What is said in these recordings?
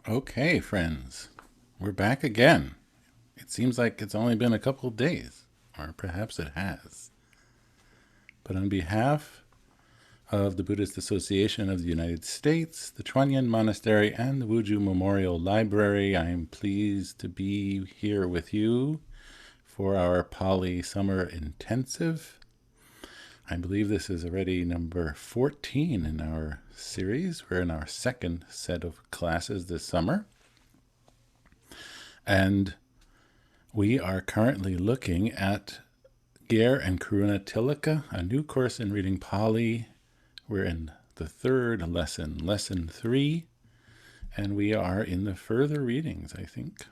Okay, friends, we're back again. It seems like it's only been a couple of days, or perhaps it has. But on behalf of the Buddhist Association of the United States, the Chuanyan Monastery, and the Wuju Memorial Library, I am pleased to be here with you for our Pali Summer Intensive. I believe this is already number 14 in our series. We're in our second set of classes this summer. And we are currently looking at Ger and Karuna Tilaka, a new course in reading Pali. We're in the third lesson, lesson 3, and we are in the further readings, I think.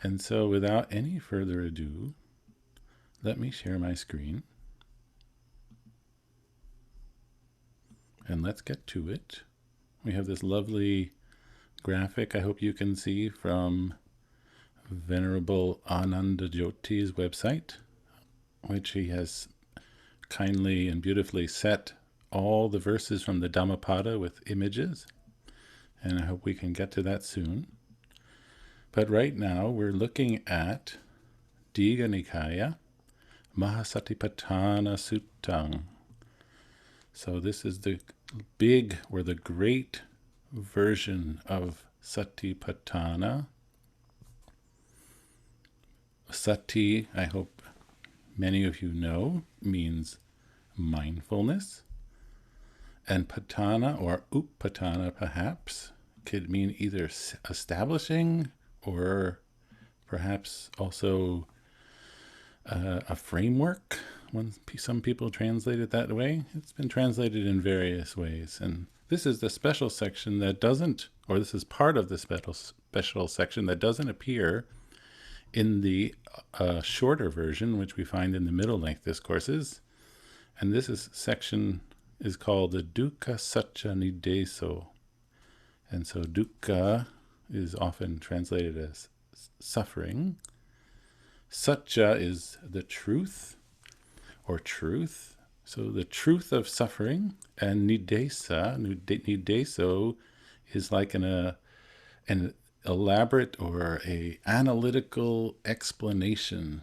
And so without any further ado, let me share my screen. And let's get to it. We have this lovely graphic I hope you can see from Venerable Ananda Jyoti's website, which he has kindly and beautifully set all the verses from the Dhammapada with images. And I hope we can get to that soon. But right now we're looking at Digha Nikaya Mahasatipatthana Suttam. So this is the big or the great version of Satipatthana. Sati, I hope many of you know, means mindfulness. And patthana or uppatthana perhaps could mean either establishing or perhaps also a framework. Some people translate it that way. It's been translated in various ways. And this is the special section that doesn't, or this is part of the special section that doesn't appear in the shorter version, which we find in the middle length discourses. And this section is called the Dukkha Satcha Nideso. And so dukkha is often translated as suffering. Satcha is the truth or truth. So the truth of suffering, and nideso is like an elaborate or a analytical explanation.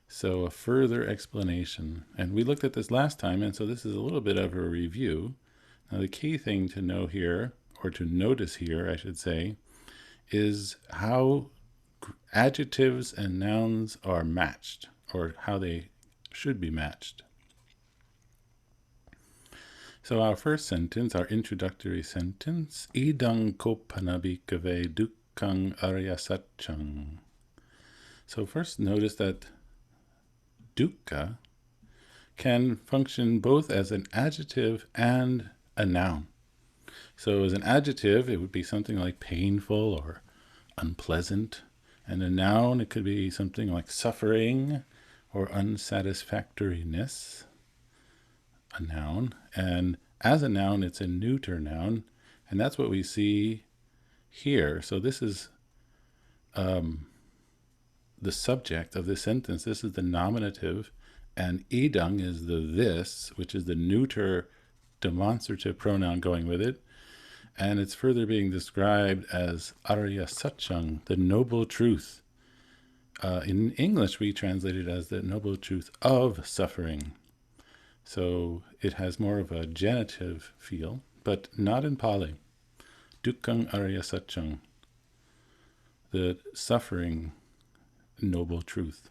So a further explanation. And we looked at this last time, and so this is a little bit of a review. Now the key thing to know here, or to notice here, I should say, is how adjectives and nouns are matched, or how they should be matched. So our first sentence, our introductory sentence, idang kopanabhikave dukkang aryasatchang. So first notice that dukkha can function both as an adjective and a noun. So as an adjective, it would be something like painful or unpleasant. And a noun, it could be something like suffering or unsatisfactoriness, a noun. And as a noun, it's a neuter noun. And that's what we see here. So this is the subject of this sentence. This is the nominative. And idang is the this, which is the neuter demonstrative pronoun going with it. And it's further being described as Arya Satchang, the noble truth. In English, we translate it as the noble truth of suffering. So it has more of a genitive feel, but not in Pali. Dukkang Arya Satchang, the suffering noble truth.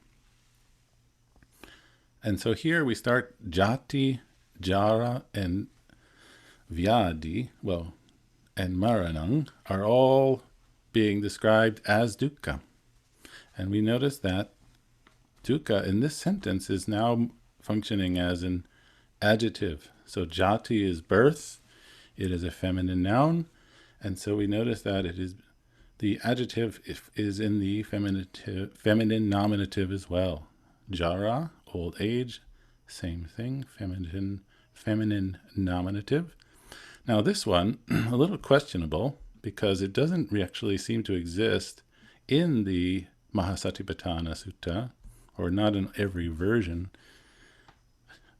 And so here we start jati, jara, and vyadi, and maranang are all being described as dukkha. And we notice that dukkha in this sentence is now functioning as an adjective. So jati is birth, it is a feminine noun, and so we notice that it is the adjective is in the feminine nominative as well. Jara, old age, same thing, feminine nominative. Now this one, a little questionable, because it doesn't actually seem to exist in the Mahasatipatthana Sutta, or not in every version,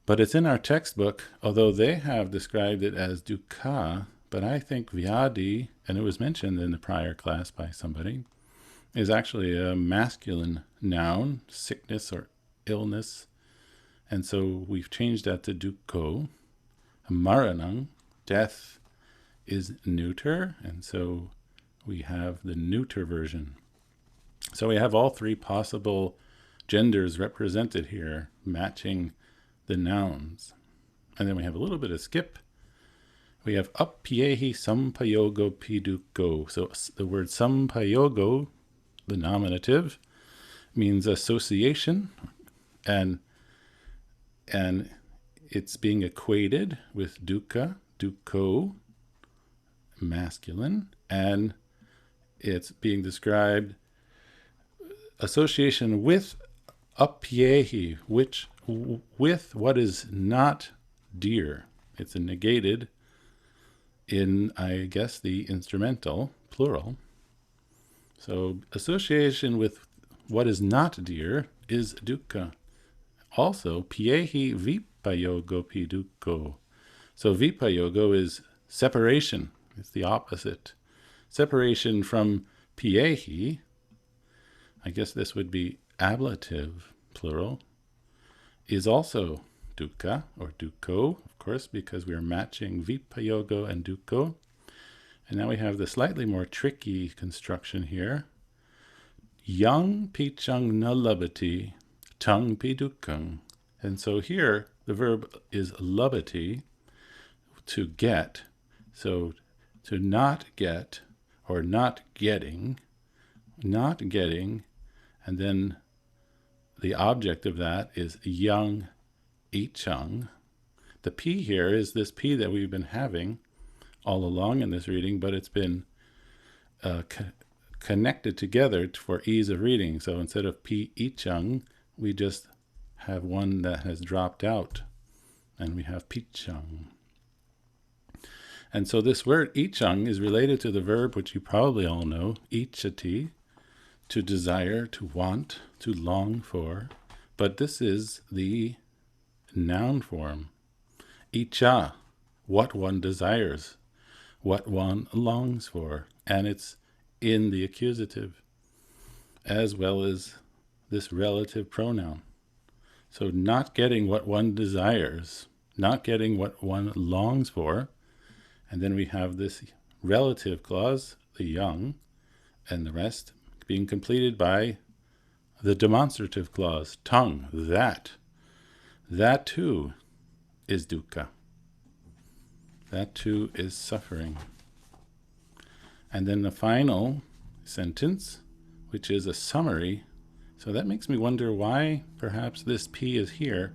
but it's in our textbook, although they have described it as dukkha, but I think vyadi, and it was mentioned in the prior class by somebody, is actually a masculine noun, sickness or illness. And so we've changed that to dukkho. Maranang, death, is neuter, and so we have the neuter version. So we have all three possible genders represented here, matching the nouns. And then we have a little bit of skip. We have appyehi sampayogo pidukko. So the word sampayogo, the nominative, means association, and it's being equated with dukkha, dukkho, masculine, and it's being described association with appyehi, which with what is not dear. It's a negated in, I guess, the instrumental plural. So association with what is not dear is dukkha. Also, pyehi vipayogo pidukko. So vipayogo is separation. It's the opposite. Separation from pyehi, I guess this would be ablative, plural, is also dukkha, or dukkho, of course, because we are matching vipayogo and dukkho. And now we have the slightly more tricky construction here. Yang pichang nalabati, tang pidukkang. And so here, the verb is labati, to get. So to not get, or not getting, and then the object of that is yang ichang. The P here is this P that we've been having all along in this reading, but it's been connected together for ease of reading. So instead of P ichang, we just have one that has dropped out, and we have pichang. And so this word ichang is related to the verb which you probably all know, ichati, to desire, to want, to long for. But this is the noun form. Icha, what one desires, what one longs for. And it's in the accusative, as well as this relative pronoun. So not getting what one desires, not getting what one longs for. And then we have this relative clause, the yang, and the rest being completed by the demonstrative clause, tongue, that. That too is dukkha. That too is suffering. And then the final sentence, which is a summary. So that makes me wonder why perhaps this P is here,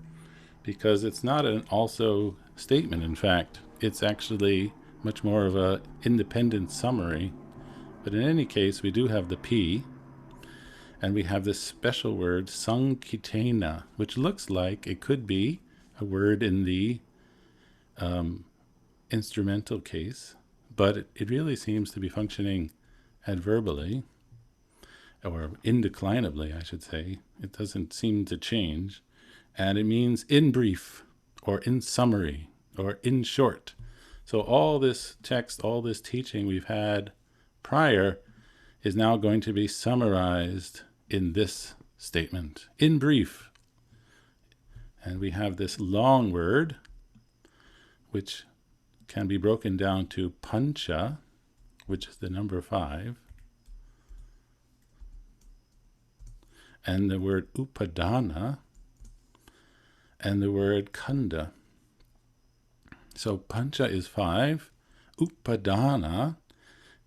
because it's not an also statement, in fact. It's actually much more of an independent summary. But in any case, we do have the P, and we have this special word, sankitena, which looks like it could be a word in the instrumental case, but it really seems to be functioning adverbally, or indeclinably, I should say. It doesn't seem to change, and it means in brief, or in summary, or in short. So all this text, all this teaching we've had prior is now going to be summarized in this statement, in brief. And we have this long word, which can be broken down to pancha, which is the number 5, and the word upadana, and the word kanda. So pancha is 5, upadana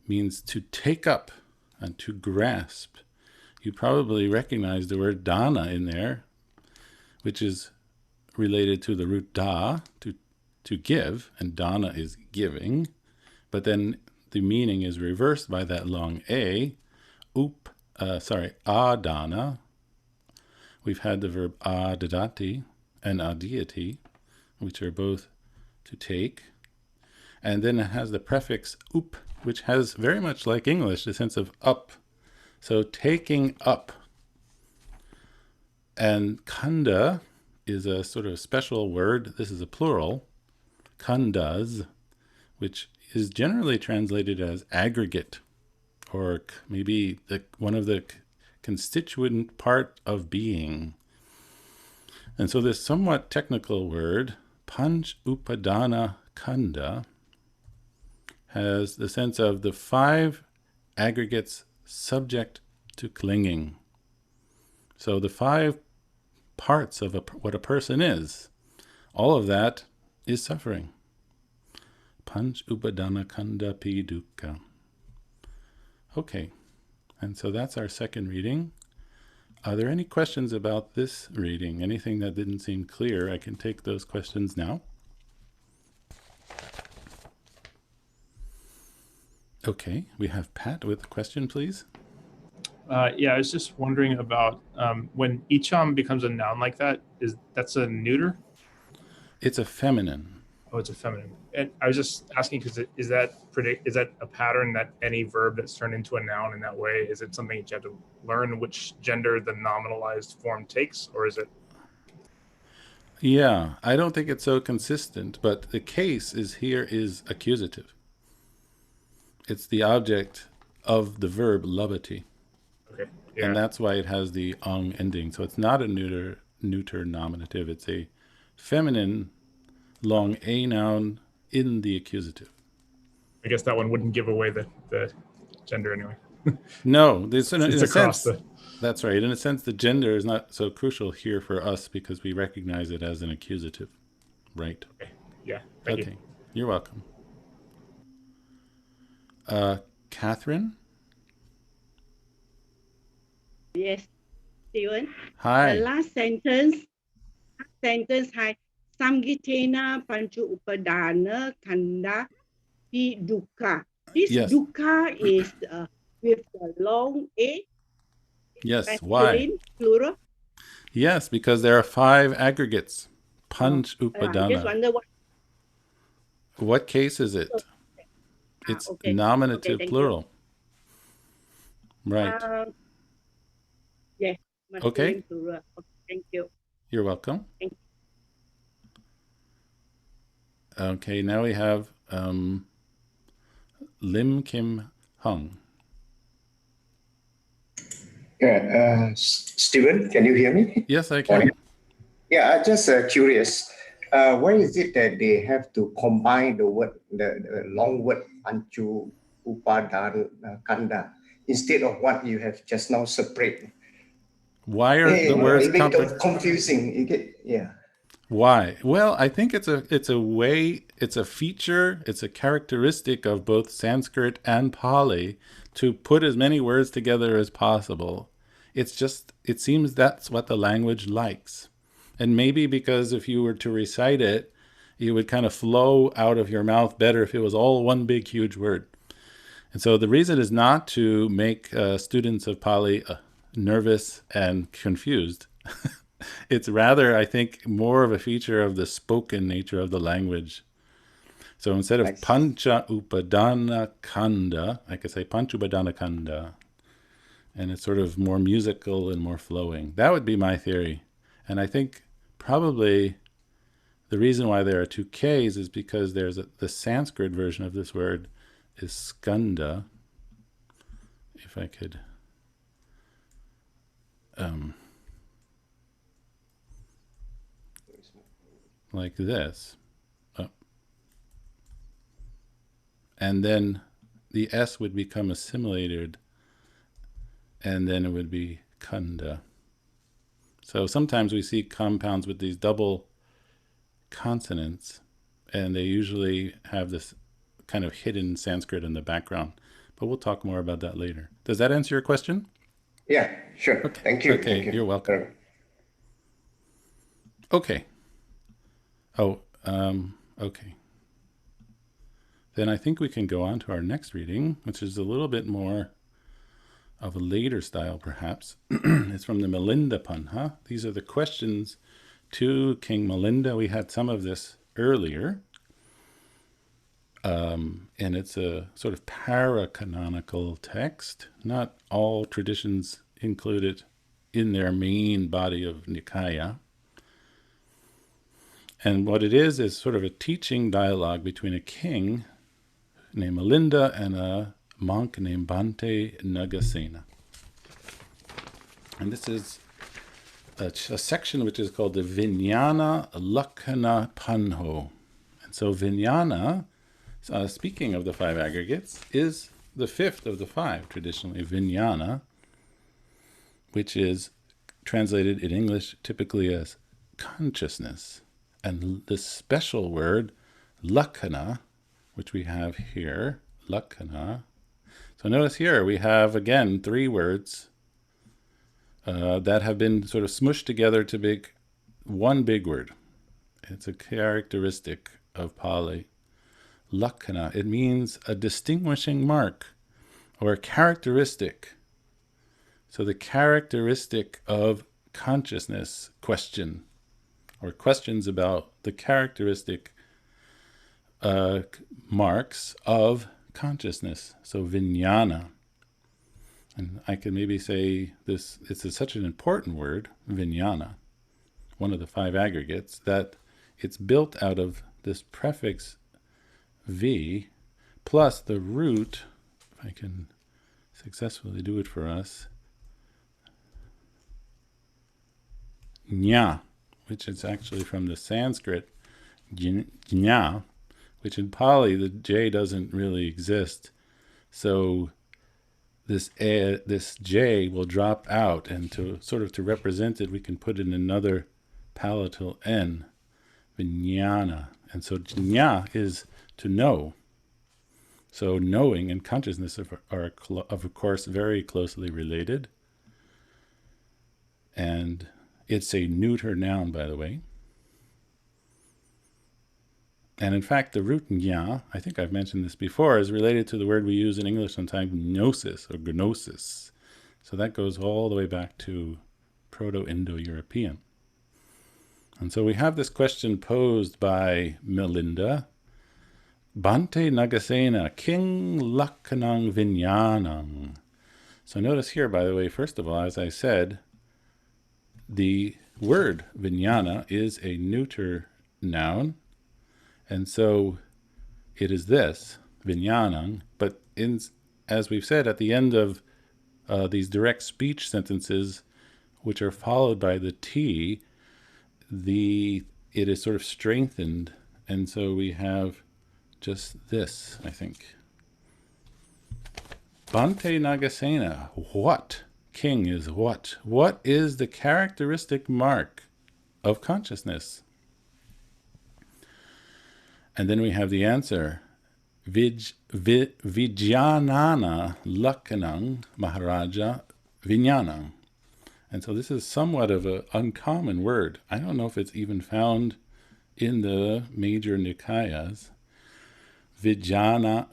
means to take up and to grasp. You probably recognize the word dana in there, which is related to the root da, to give, and dana is giving, but then the meaning is reversed by that long a, adana. We've had the verb adadati and adiyati, which are both to take, and then it has the prefix up, which has very much like English the sense of up. So taking up. And kanda is a sort of special word. This is a plural, kandas, which is generally translated as aggregate, or maybe one of the constituent part of being. And so this somewhat technical word, panch upadana kanda, has the sense of the 5 aggregates subject to clinging. So the 5 parts of what a person is, all of that is suffering. Panch upadana kanda pi dukkha. Okay, and so that's our second reading. Are there any questions about this reading? Anything that didn't seem clear? I can take those questions now. Okay, we have Pat with a question, please. Yeah, I was just wondering about when icham becomes a noun like that, that's a neuter? It's a feminine. Oh, it's a feminine. And I was just asking because is that a pattern that any verb that's turned into a noun in that way, is it something that you have to learn which gender the nominalized form takes, or is it? Yeah, I don't think it's so consistent, but the case is accusative. It's the object of the verb lovati. Okay. Yeah. And that's why it has the ong ending. So it's not a neuter nominative. It's a feminine long a noun in the accusative. I guess that one wouldn't give away the gender anyway. No, it's in a sense. That's right. In a sense, the gender is not so crucial here for us because we recognize it as an accusative. Right. Okay. Yeah. Thank you. You're welcome. Catherine? Yes, Stephen. Hi. The last sentence has Samgitena Panchu Upadana Kanda Pi Dukkha. This Yes. dukkha is with the long A. Yes, why? Plural. Yes, because there are 5 aggregates. Panch upadana. I just wonder what case is it? It's okay. nominative plural. You. Right. Yes. Okay. Plural. Okay. Thank you. You're welcome. Thank you. Okay, now we have Lim Kim Hung. Yeah, Stephen, can you hear me? Yes, I can. Yeah, I'm just curious. Why is it that they have to combine the word, the long word Panchu Upadana Kanda, instead of what you have just now separate? Why are the words confusing? You get, yeah. Why? Well, I think it's a way, it's a feature, it's a characteristic of both Sanskrit and Pali to put as many words together as possible. It's just, it seems that's what the language likes. And maybe because if you were to recite it, it would kind of flow out of your mouth better if it was all one big, huge word. And so the reason is not to make students of Pali nervous and confused. It's rather, I think, more of a feature of the spoken nature of the language. So instead of pancha upadana kanda, I could say pancha upadana kanda. And it's sort of more musical and more flowing. That would be my theory. And I think probably the reason why there are 2 Ks is because there's the Sanskrit version of this word is skanda. If I could... like this. Oh. And then the S would become assimilated, and then it would be kanda. So sometimes we see compounds with these double consonants, and they usually have this kind of hidden Sanskrit in the background. But we'll talk more about that later. Does that answer your question? Yeah, sure. Okay. Thank you. Okay, Thank you. You're welcome. Okay. Okay. Then I think we can go on to our next reading, which is a little bit more of a later style, perhaps. It's from the Milinda Panha. These are the questions to King Milinda. We had some of this earlier. And it's a sort of para-canonical text. Not all traditions include it in their main body of Nikaya. And what it is sort of a teaching dialogue between a king named Melinda and a monk named Bhante Nagasena. And this is a section which is called the Vijana Lakhana Panho. And so Vinyana, speaking of the five aggregates, is the fifth of the five, traditionally, Vinyana, which is translated in English typically as consciousness. And the special word, lakhana, which we have here, lakhana. So notice here we have, again, three words that have been sort of smushed together to make one big word. It's a characteristic of Pali. Lakhana, it means a distinguishing mark or a characteristic. So the characteristic of consciousness question, or questions about the characteristic marks of consciousness. So Vinyana. And I can maybe say this, it's such an important word, Vinyana, one of the five aggregates, that it's built out of this prefix V plus the root, if I can successfully do it for us, Nya, which is actually from the Sanskrit Nya, which in Pali the J doesn't really exist. So this J will drop out, and to represent it, we can put in another palatal N, Vinyana. And so Jna is to know. So knowing and consciousness are of course very closely related. And it's a neuter noun, by the way. And in fact, the root nya, I think I've mentioned this before, is related to the word we use in English sometimes, gnosis or gnosis. So that goes all the way back to Proto-Indo-European. And so we have this question posed by Melinda. Bhante Nagasena, King Lakhanang Vinyanang. So notice here, by the way, first of all, as I said, the word Vinyana is a neuter noun. And so it is this, Vinyanang, but as we've said, at the end of these direct speech sentences, which are followed by the T, it is sort of strengthened. And so we have just this, I think. Bhante Nagasena, what? King is what? What is the characteristic mark of consciousness? And then we have the answer, Vijanana Lakhanang Maharaja Vinyana. And so this is somewhat of an uncommon word. I don't know if it's even found in the major Nikayas. Vijanana.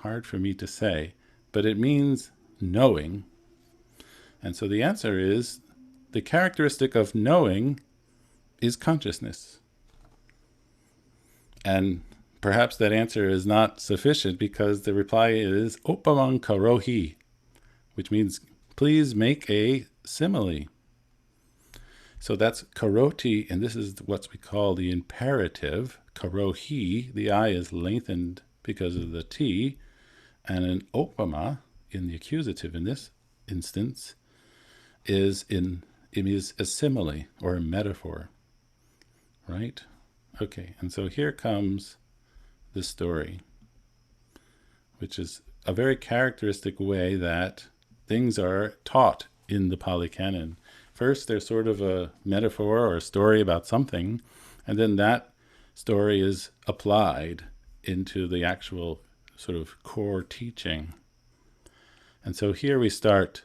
Hard for me to say, but it means knowing. And so the answer is, the characteristic of knowing is consciousness. And perhaps that answer is not sufficient, because the reply is Opamang karohi, which means please make a simile. So that's karoti, and this is what we call the imperative, karohi. The I is lengthened because of the T, and an opama in the accusative in this instance is a simile or a metaphor. Right? Okay, and so here comes the story, which is a very characteristic way that things are taught in the Pali Canon. First, there's sort of a metaphor or a story about something, and then that story is applied into the actual sort of core teaching. And so here we start,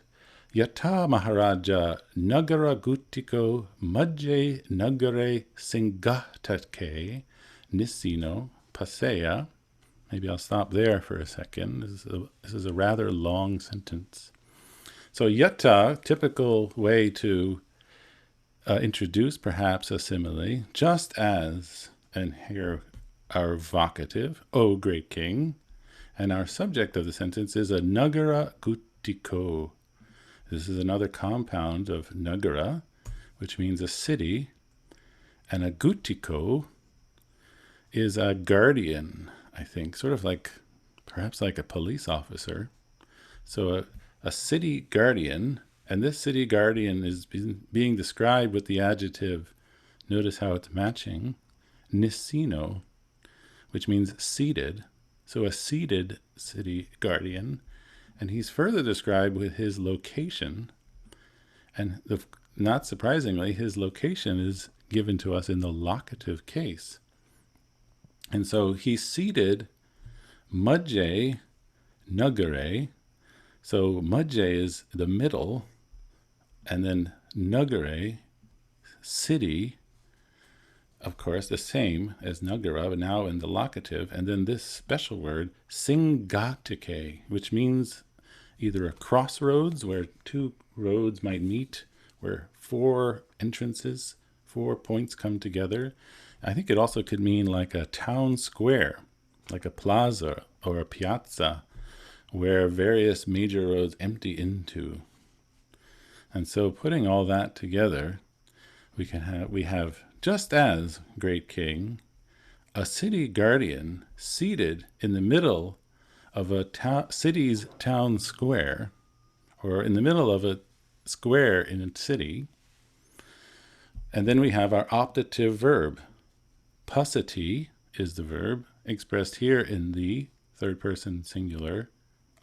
Yata Maharaja Nagara Gutiko Madje Nagare Singatatke Nisino Paseya. Maybe I'll stop there for a second. This is a rather long sentence. So yata, typical way to introduce perhaps a simile, just as, and here our vocative, O great king, and our subject of the sentence is a Nagara Gutiko. This is another compound of Nagara, which means a city, and a Gutiko is a guardian, I think, sort of like, perhaps like a police officer. So a city guardian, and this city guardian is being described with the adjective, notice how it's matching, nisino, which means seated. So a seated city guardian, and he's further described with his location, and not surprisingly, his location is given to us in the locative case. And so he's seated Madje Nagare. So Madje is the middle, and then Nagare, city, of course, the same as Nagara, but now in the locative. And then this special word, Singatike, which means either a crossroads where two roads might meet, where four entrances, 4 points come together. I think it also could mean like a town square, like a plaza or a piazza, where various major roads empty into. And so putting all that together, we have, just as, great king, a city guardian seated in the middle of a city's town square, or in the middle of a square in a city. And then we have our optative verb. Pasati is the verb, expressed here in the third person singular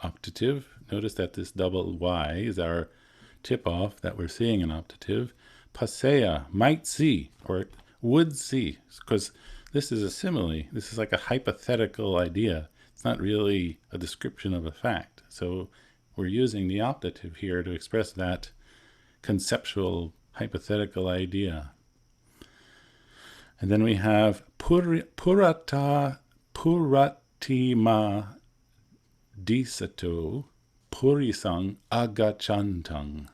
optative. Notice that this double Y is our tip-off that we're seeing an optative. Pasea, might see, or would see, because this is a simile. This is like a hypothetical idea. It's not really a description of a fact. So we're using the optative here to express that conceptual, hypothetical idea. And then we have puratima disato purisang agachantang.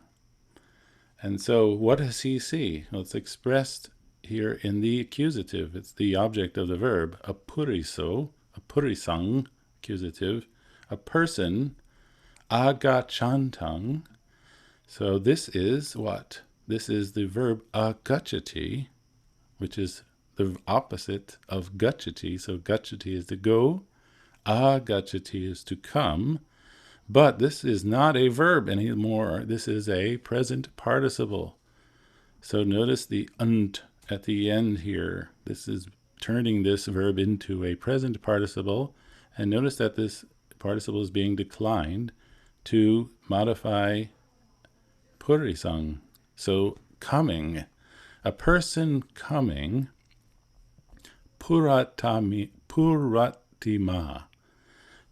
And so what does he see? Well, it's expressed here in the accusative. It's the object of the verb, a purisang, accusative, a person, agachantang. So this is what? This is the verb agachati, which is the opposite of gachati. So gachati is to go, agachati is to come. But this is not a verb anymore. This is a present participle. So notice the unt at the end here. This is turning this verb into a present participle. And notice that this participle is being declined to modify purisang. So coming, a person coming, puratima,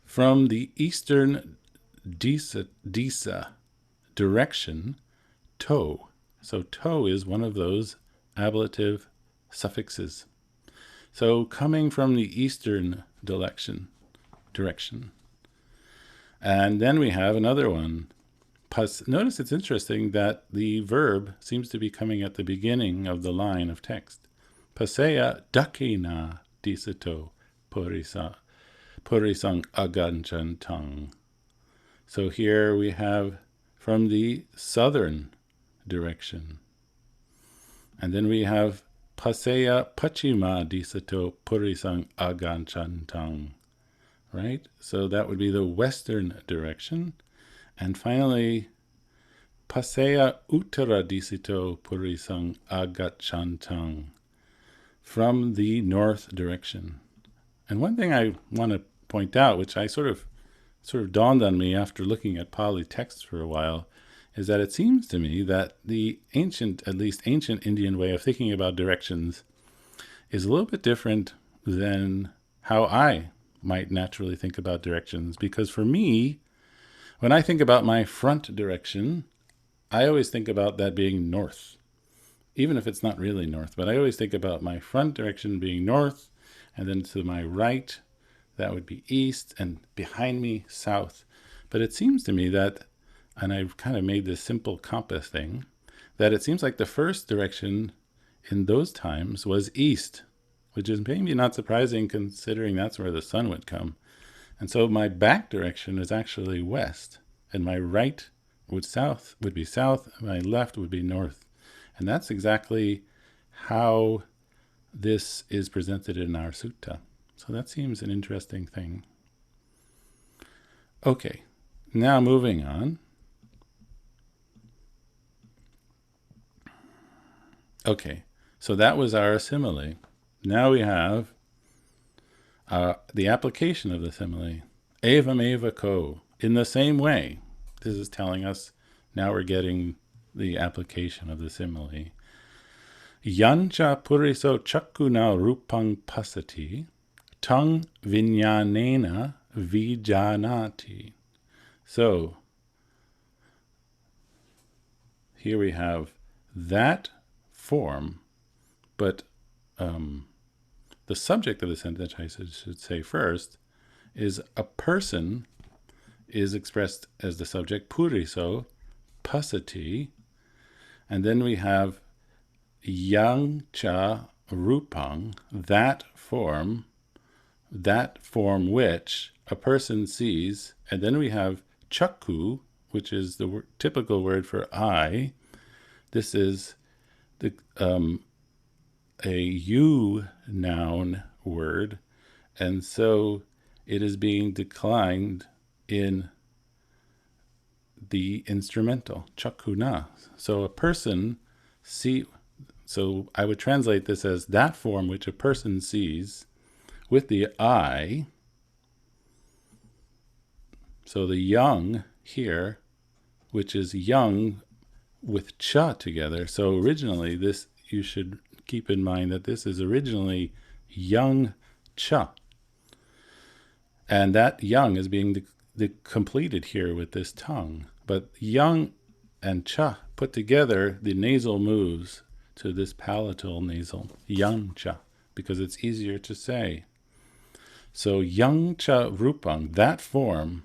from the eastern disa direction, to. So to is one of those ablative suffixes. So coming from the eastern direction. And then we have another one. Notice it's interesting that the verb seems to be coming at the beginning of the line of text. Pasea dakina disato purisang agancantang. So here we have from the southern direction. And then we have pasea pachima disato purisang agancantang. Right? So that would be the western direction. And finally, pasea uttara disito purisang agachantang, from the north direction. And one thing I want to point out, which I sort of dawned on me after looking at Pali texts for a while, is that it seems to me that the ancient Indian way of thinking about directions is a little bit different than how I might naturally think about directions. Because for me, when I think about my front direction, I always think about that being north, even if it's not really north. But I always think about my front direction being north, and then to my right, that would be east, and behind me, south. But it seems to me that, and I've kind of made this simple compass thing, that it seems like the first direction in those times was east, which is maybe not surprising considering that's where the sun would come. And so my back direction is actually west, and my right would be south, and my left would be north. And that's exactly how this is presented in our sutta. So that seems an interesting thing. Okay, now moving on. Okay, so that was our simile. Now we have the application of the simile. Evam eva ko. In the same way. This is telling us now we're getting the application of the simile. Yancha puriso chakuna rupang pasati, tang vinyanena vijanati. So, here we have that form, but the subject of the sentence, I should say first, is a person is expressed as the subject, puriso, pasati, and then we have yang cha rupang, that form which a person sees, and then we have chakku, which is the typical word for eye. This is the a you noun word, and so it is being declined in the instrumental, chakuna. So a person so I would translate this as that form which a person sees with the eye. So the young here, which is young with cha together. So originally this, you should keep in mind that this is originally young cha. And that young is being completed here with this tongue. But young and cha put together, the nasal moves to this palatal nasal, yang cha, because it's easier to say. So yang cha rupang, that form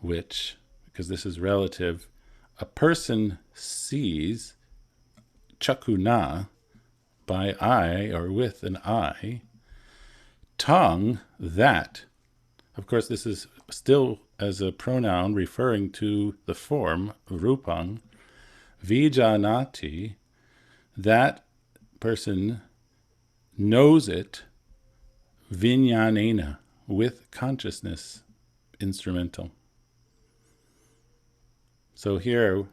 which, because this is relative, a person sees, chakuna, by eye or with an eye, tongue, that. Of course, this is still as a pronoun referring to the form, rupang, vijanati, that person knows it, vinyanena, with consciousness, instrumental. So here,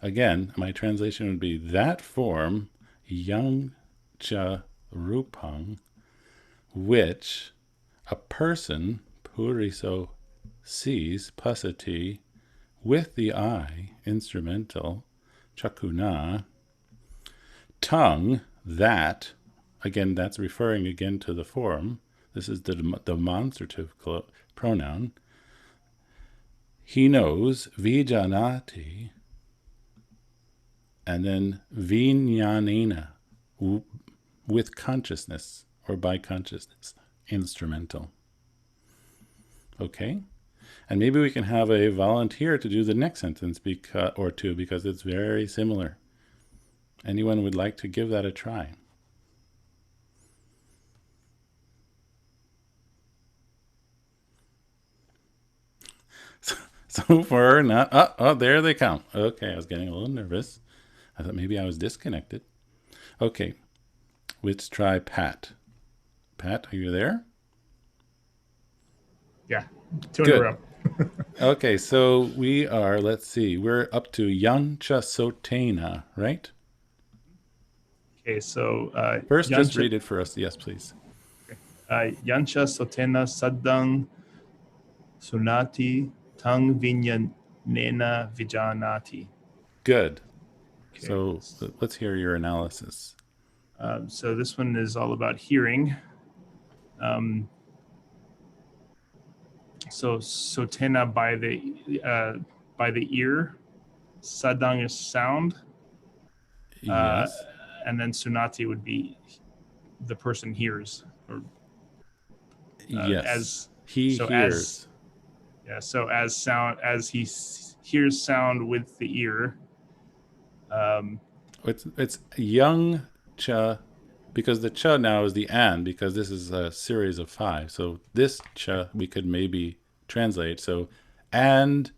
again, my translation would be that form, yang cha rupang, which a person, puriso, sees, pasati, with the eye, instrumental, chakuna, tongue, that, again, that's referring again to the form. This is the demonstrative pronoun. He knows, vijanati, and then vinyanena, with consciousness or by consciousness, instrumental. Okay? And maybe we can have a volunteer to do the next sentence or two, because it's very similar. Anyone would like to give that a try? So far, not. Oh, there they come. Okay, I was getting a little nervous. I thought maybe I was disconnected. Okay, let's try Pat. Pat, are you there? Yeah, two in a row. Okay, so we are, let's see, we're up to Yancha Sotena, right? Okay, so first, just read it for us. Yes, please. Yancha Sotena Saddang Sunati Tang Vinyanena Vijanati. Good. Okay. So let's hear your analysis. So this one is all about hearing. So Sotena by the ear, Sadang is sound. Yes. And then Sunati would be the person hears. Or, yes. He hears. So as he hears sound with the ear. It's young cha, because the cha now is the and, because this is a series of 5. So this cha we could maybe translate. So, and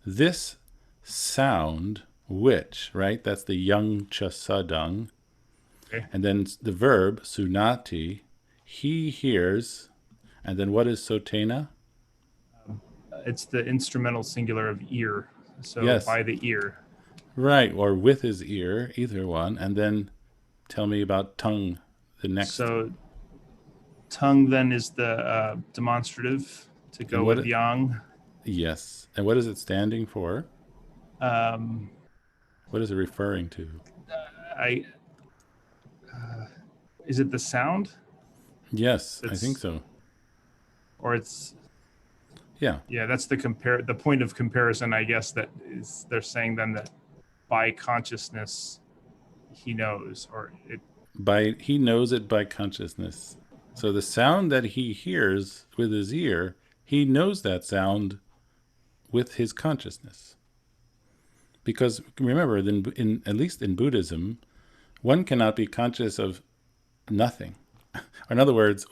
this sound which, right? That's the young cha sadang. Okay. And then the verb, sunati, he hears. And then what is sotena? It's the instrumental singular of ear. So Yes. by the ear. Right, or with his ear, either one. And then tell me about tongue, the next. So tongue then is the demonstrative to go with yang. Yes. And what is it standing for? Um, What is it referring to? Is it the sound? Yes, I think so. Or it's Yeah. yeah, that's the point of comparison, I guess, that is they're saying then that by consciousness he knows, or it He knows it by consciousness. So the sound that he hears with his ear, he knows that sound with his consciousness. Because remember, at least in Buddhism, one cannot be conscious of nothing. Or in other words,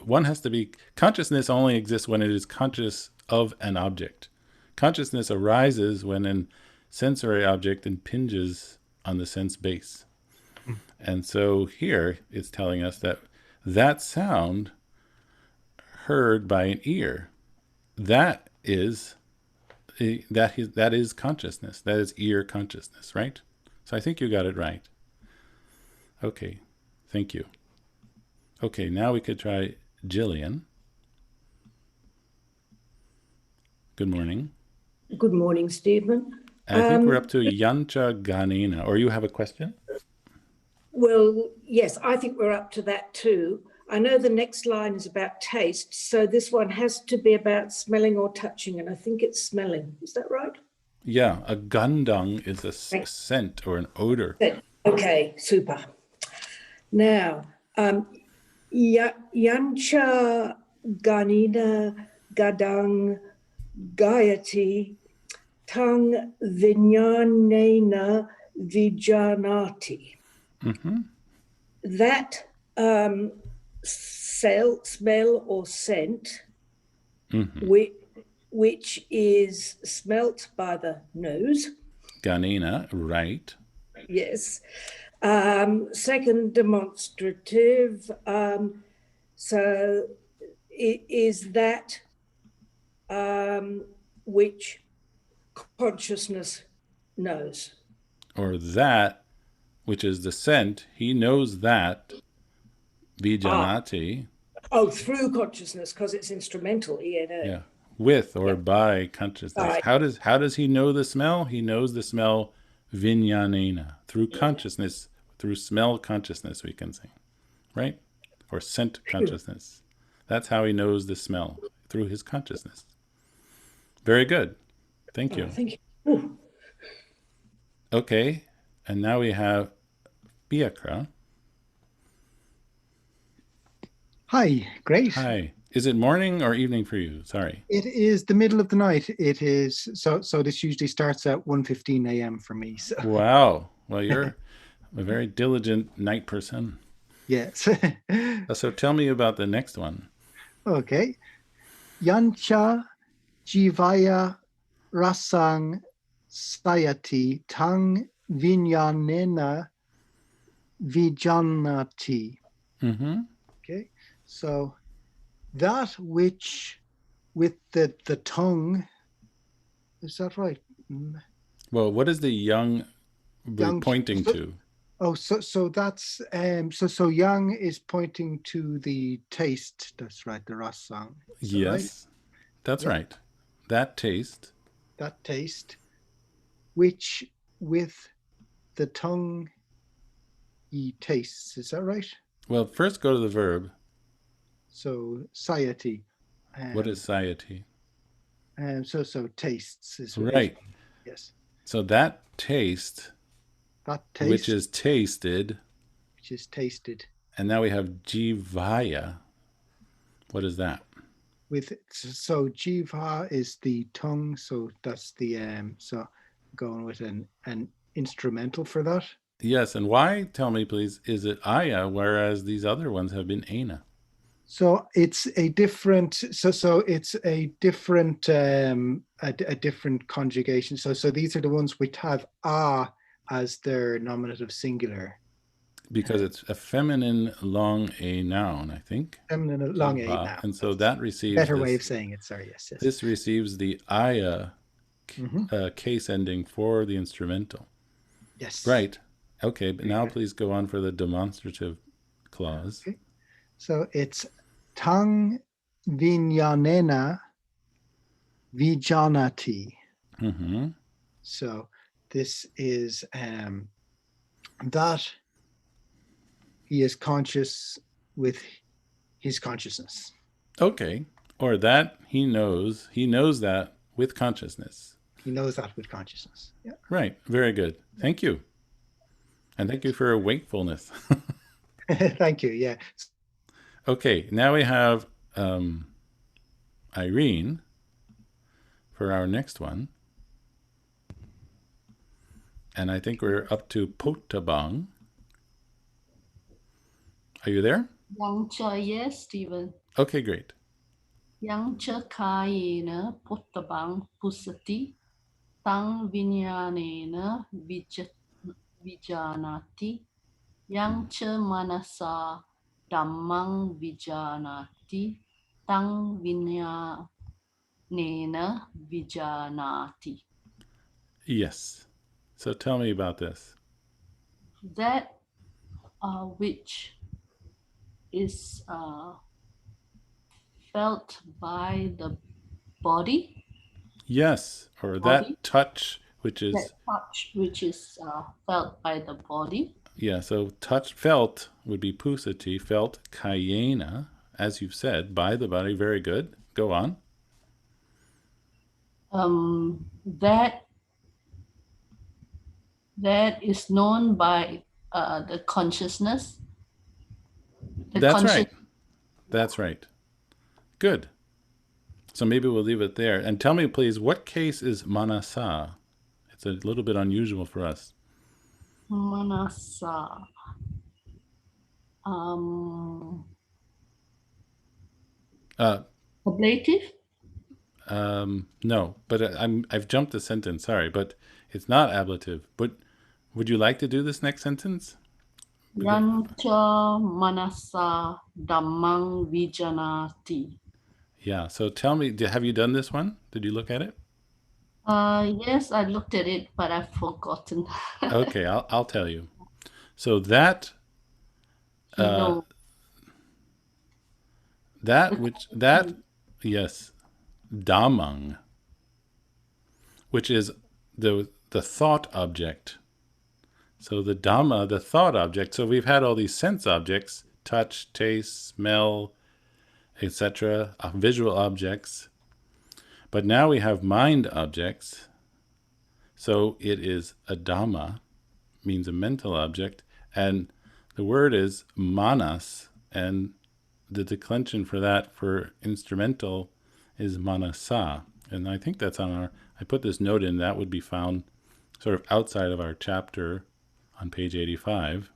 consciousness only exists when it is conscious of an object. Consciousness arises when a sensory object impinges on the sense base. And so here it's telling us that sound heard by an ear, that is consciousness. That is ear consciousness, right? So I think you got it right. Okay, thank you. Okay, now we could try Jillian. Good morning. Good morning, Stephen. I think we're up to Yancha Ganina. Or you have a question? Well, yes, I think we're up to that too. I know the next line is about taste, so this one has to be about smelling or touching, and I think it's smelling. Is that right? Yeah, a gandang is a scent or an odor. Okay, super. Now, Yancha Ganina Gadang Gayati Tang Vinyanena Vijanati. Mm-hmm. That smell or scent, Mm-hmm. which is smelt by the nose. Ganina, right. Yes. Second demonstrative. So it is that which consciousness knows. Or that, which is the scent, he knows that. Vijanati. Oh, through consciousness, because it's instrumental. Yeah. With or by consciousness. How does he know the smell? He knows the smell vinyanena. Through consciousness, through smell consciousness, we can say. Right? Or scent consciousness. That's how he knows the smell, through his consciousness. Very good. Thank you. Thank you. Okay. And now we have Biakra. Hi, great. Hi. Is it morning or evening for you? Sorry. It is the middle of the night. It is so this usually starts at 1:15 a.m. for me. So. Wow. Well, you're a very diligent night person. Yes. So tell me about the next one. Okay. Yancha Jivaya Rasang Sayati Tang Vinyanena Vijanati. Mm-hmm. Okay. So that which with the tongue, is that right? Well, what is the young pointing to? Oh, so that's so yang is pointing to the taste. That's right, the rasang. Yes, right? That's right. That taste. That taste, which with the tongue he tastes. Is that right? Well, first go to the verb. So sayati. What is sayati? So tastes is right. Yes. So that taste. That taste. Which is tasted. Which is tasted. And now we have jivaya. What is that? So jiva is the tongue. So that's the so going with an instrumental for that. Yes, and why? Tell me, please. Is it aya, whereas these other ones have been ana? So it's a different. So it's a different a different conjugation. So these are the ones which have a as their nominative singular. because it's a feminine long A noun, I think. Feminine long A now. And so that receives better way of saying it. Sorry, yes. This receives the aya case ending for the instrumental. Yes. Right. Okay, but now please go on for the demonstrative clause. Okay. So it's tang vinyanena vijanati. Mm-hmm. So this is that he is conscious with his consciousness. Okay. Or that he knows that with consciousness. He knows that with consciousness. Yeah. Right. Very good. Thank you. And thank you for your wakefulness. Thank you. Yeah. Okay. Now we have Irene for our next one. And I think we're up to Potabang. Are you there? Yang cha, yes, Stephen. Okay, great. Yang cha kayena pottabang pusati, tang vinyanena vijanati, yang cha manasa dhammang vijanati, tang vinyanena vijanati. Yes. So tell me about this. That which is felt by the body. Yes, or Body? that touch, which is... That touch, which is felt by the body. Yeah, so touch, felt would be pusati, felt kayena, as you've said, by the body. Very good. Go on. That is known by the consciousness. That's right. That's right. Good. So maybe we'll leave it there. And tell me, please, what case is manasa? It's a little bit unusual for us. Manasa. Ablative? No, but I've jumped a sentence. Sorry, but it's not ablative. But would you like to do this next sentence? Yancha manasa dhammang vijanati. Yeah. So tell me, have you done this one? Did you look at it? Yes, I looked at it, but I've forgotten. Okay, I'll tell you. So that yes, dhammang, which is the thought object. So the dhamma, the thought object. So we've had all these sense objects, touch, taste, smell, etc., visual objects. But now we have mind objects. So it is a dhamma, means a mental object, and the word is manas, and the declension for that for instrumental is manasa. And I think that's on I put this note in, that would be found sort of outside of our chapter on page 85.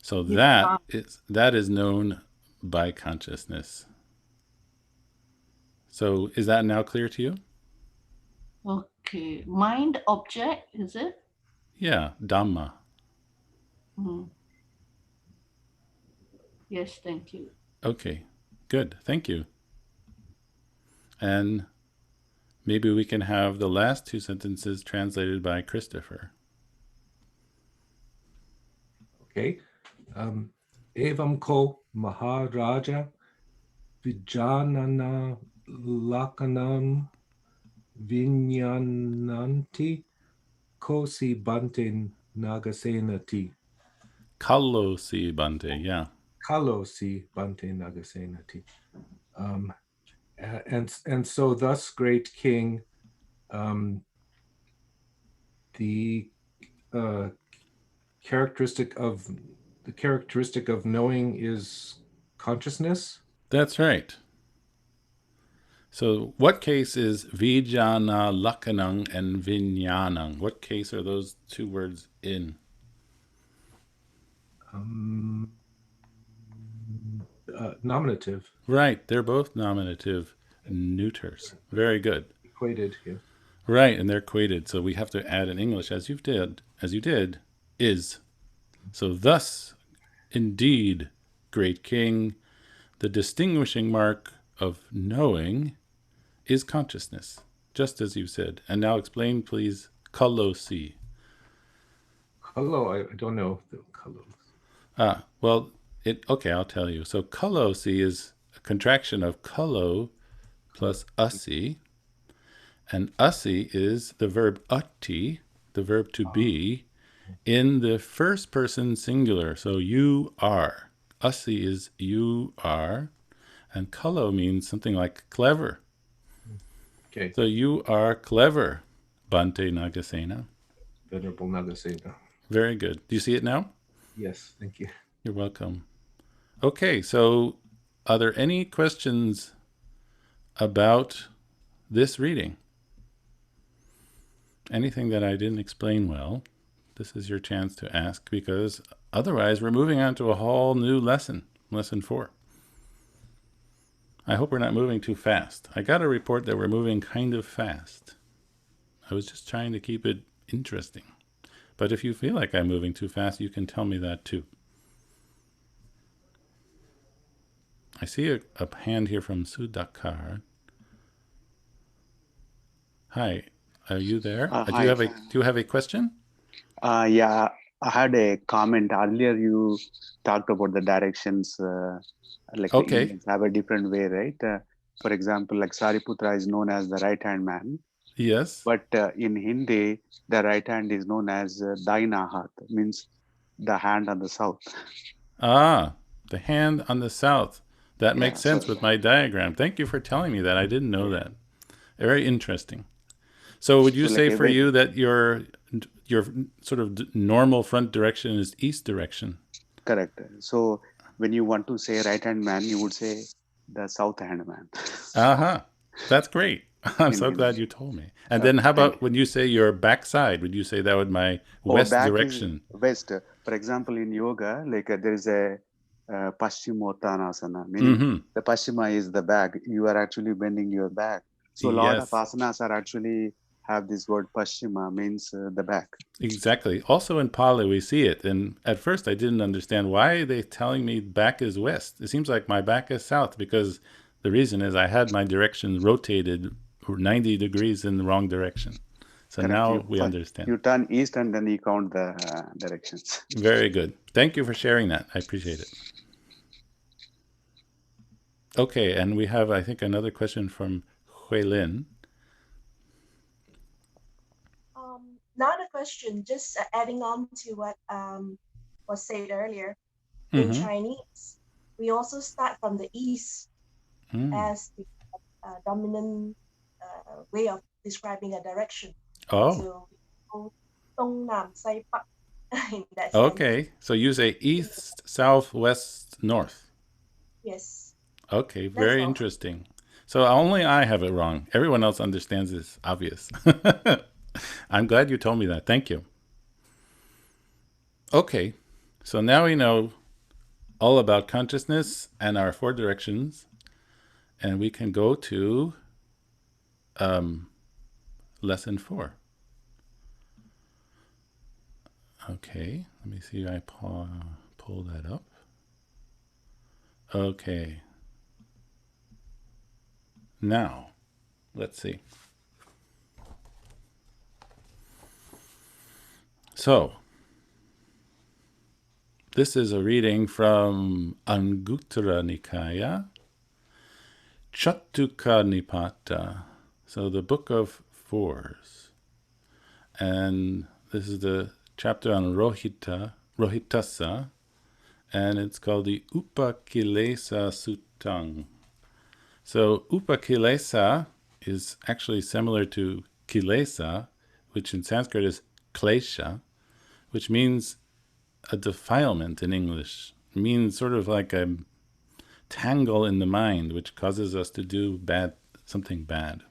So that is known by consciousness. So is that now clear to you? Okay. Mind object, is it? Yeah, Dhamma. Yes, thank you. Okay, good. Thank you. And maybe we can have the last two sentences translated by Christopher. Okay. Evam ko Maharaja Vijanana Lakanam Vinyananti Kosi Bante Nagasenati. Kalosi Bante, yeah. Kalosi Bante Nagasenati. And so thus, great king, the characteristic of knowing is consciousness. That's right. So what case is Vijana, Lakanang, and Vinyanang? What case are those two words in? Nominative. Right, they're both nominative neuters. Very good. Equated, yeah. Right, and they're equated, so we have to add in English, as you did, is. So thus, indeed, great king, the distinguishing mark of knowing is consciousness, just as you said. And now explain, please, kalosi. Hello, I don't know the color. Well, okay, I'll tell you. So kalosi is a contraction of kalo plus asi, and asi is the verb ati, the verb to be, in the first person singular. So you are. Asi is you are, and kalo means something like clever. Okay, So you are clever, Bante Nagasena. Venerable Nagasena. Very good. Do you see it now? Yes, thank you. You're welcome. Okay, so are there any questions about this reading? Anything that I didn't explain well? This is your chance to ask, because otherwise we're moving on to a whole new lesson, lesson 4. I hope we're not moving too fast. I got a report that we're moving kind of fast. I was just trying to keep it interesting. But if you feel like I'm moving too fast, you can tell me that too. I see a hand here from Sudhakar. Hi, are you there? Do Hi. you have a question? Yeah, I had a comment earlier. You talked about the directions, like the Okay. Indians have a different way, right? For example, like Sariputra is known as the right-hand man, Yes. but in Hindi, the right hand is known as Daina Hath, means the hand on the south. Ah, the hand on the south. That Yeah, makes sense with my diagram. Thank you for telling me that. I didn't know that. Very interesting. So would you So, say like, for you that your sort of normal front direction is east direction? correct. So when you want to say right-hand man, you would say the south-hand man. Uh-huh. That's great. I'm In so Hindi. glad you told me. And then how about when you say your backside? Would you say that would my west back direction? is west. For example, in yoga, like there is a Paschimottanasana, meaning the Paschima is the back. You are actually bending your back. So a lot of Yes, asanas are actually have this word Paschima, means the back. exactly. Also in Pali, we see it. And at first I didn't understand why are they telling me back is west. It seems like my back is south, because the reason is I had my direction rotated 90 degrees in the wrong direction. So Correct. now we understand. You turn east and then you count the directions. Very good. Thank you for sharing that. I appreciate it. Okay, and we have, I think, another question from Huilin. Not a question, just adding on to what was said earlier. In Mm-hmm. Chinese, we also start from the east as the dominant way of describing a direction. Oh. So we go Dong Nam Sai Pak in that sense. Okay, so you say east, south, west, north. Yes. Okay, very interesting. So only I have it wrong. Everyone else understands this, obvious. I'm glad you told me that. Thank you. Okay, so now we know all about consciousness and our 4 directions, and we can go to lesson 4. Okay, let me see if I pull that up. Okay. Now, let's see. So, this is a reading from Anguttara Nikaya, Chattuka Nipata, so the Book of Fours. And this is the chapter on Rohitasa, and it's called the Upakilesa Suttang. So Upakilesa is actually similar to Kilesa, which in Sanskrit is klesha, which means a defilement in English. It means sort of like a tangle in the mind, which causes us to do something bad.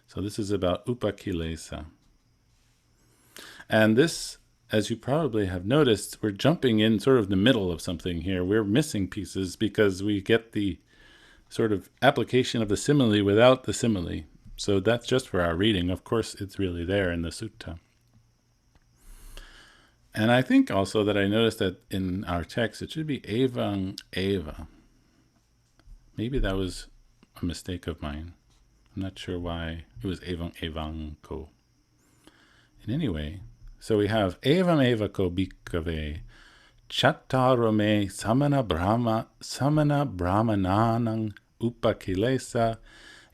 So this is about upakilesa. And this, as you probably have noticed, we're jumping in sort of the middle of something here. We're missing pieces because we get the sort of application of the simile without the simile. So that's just for our reading. Of course, it's really there in the sutta. And I think also that I noticed that in our text, it should be evang eva. Maybe that was a mistake of mine. I'm not sure why it was evang evanko. In any way, so we have evam evako bhikkhave chattarome samana brahmananang upakilesa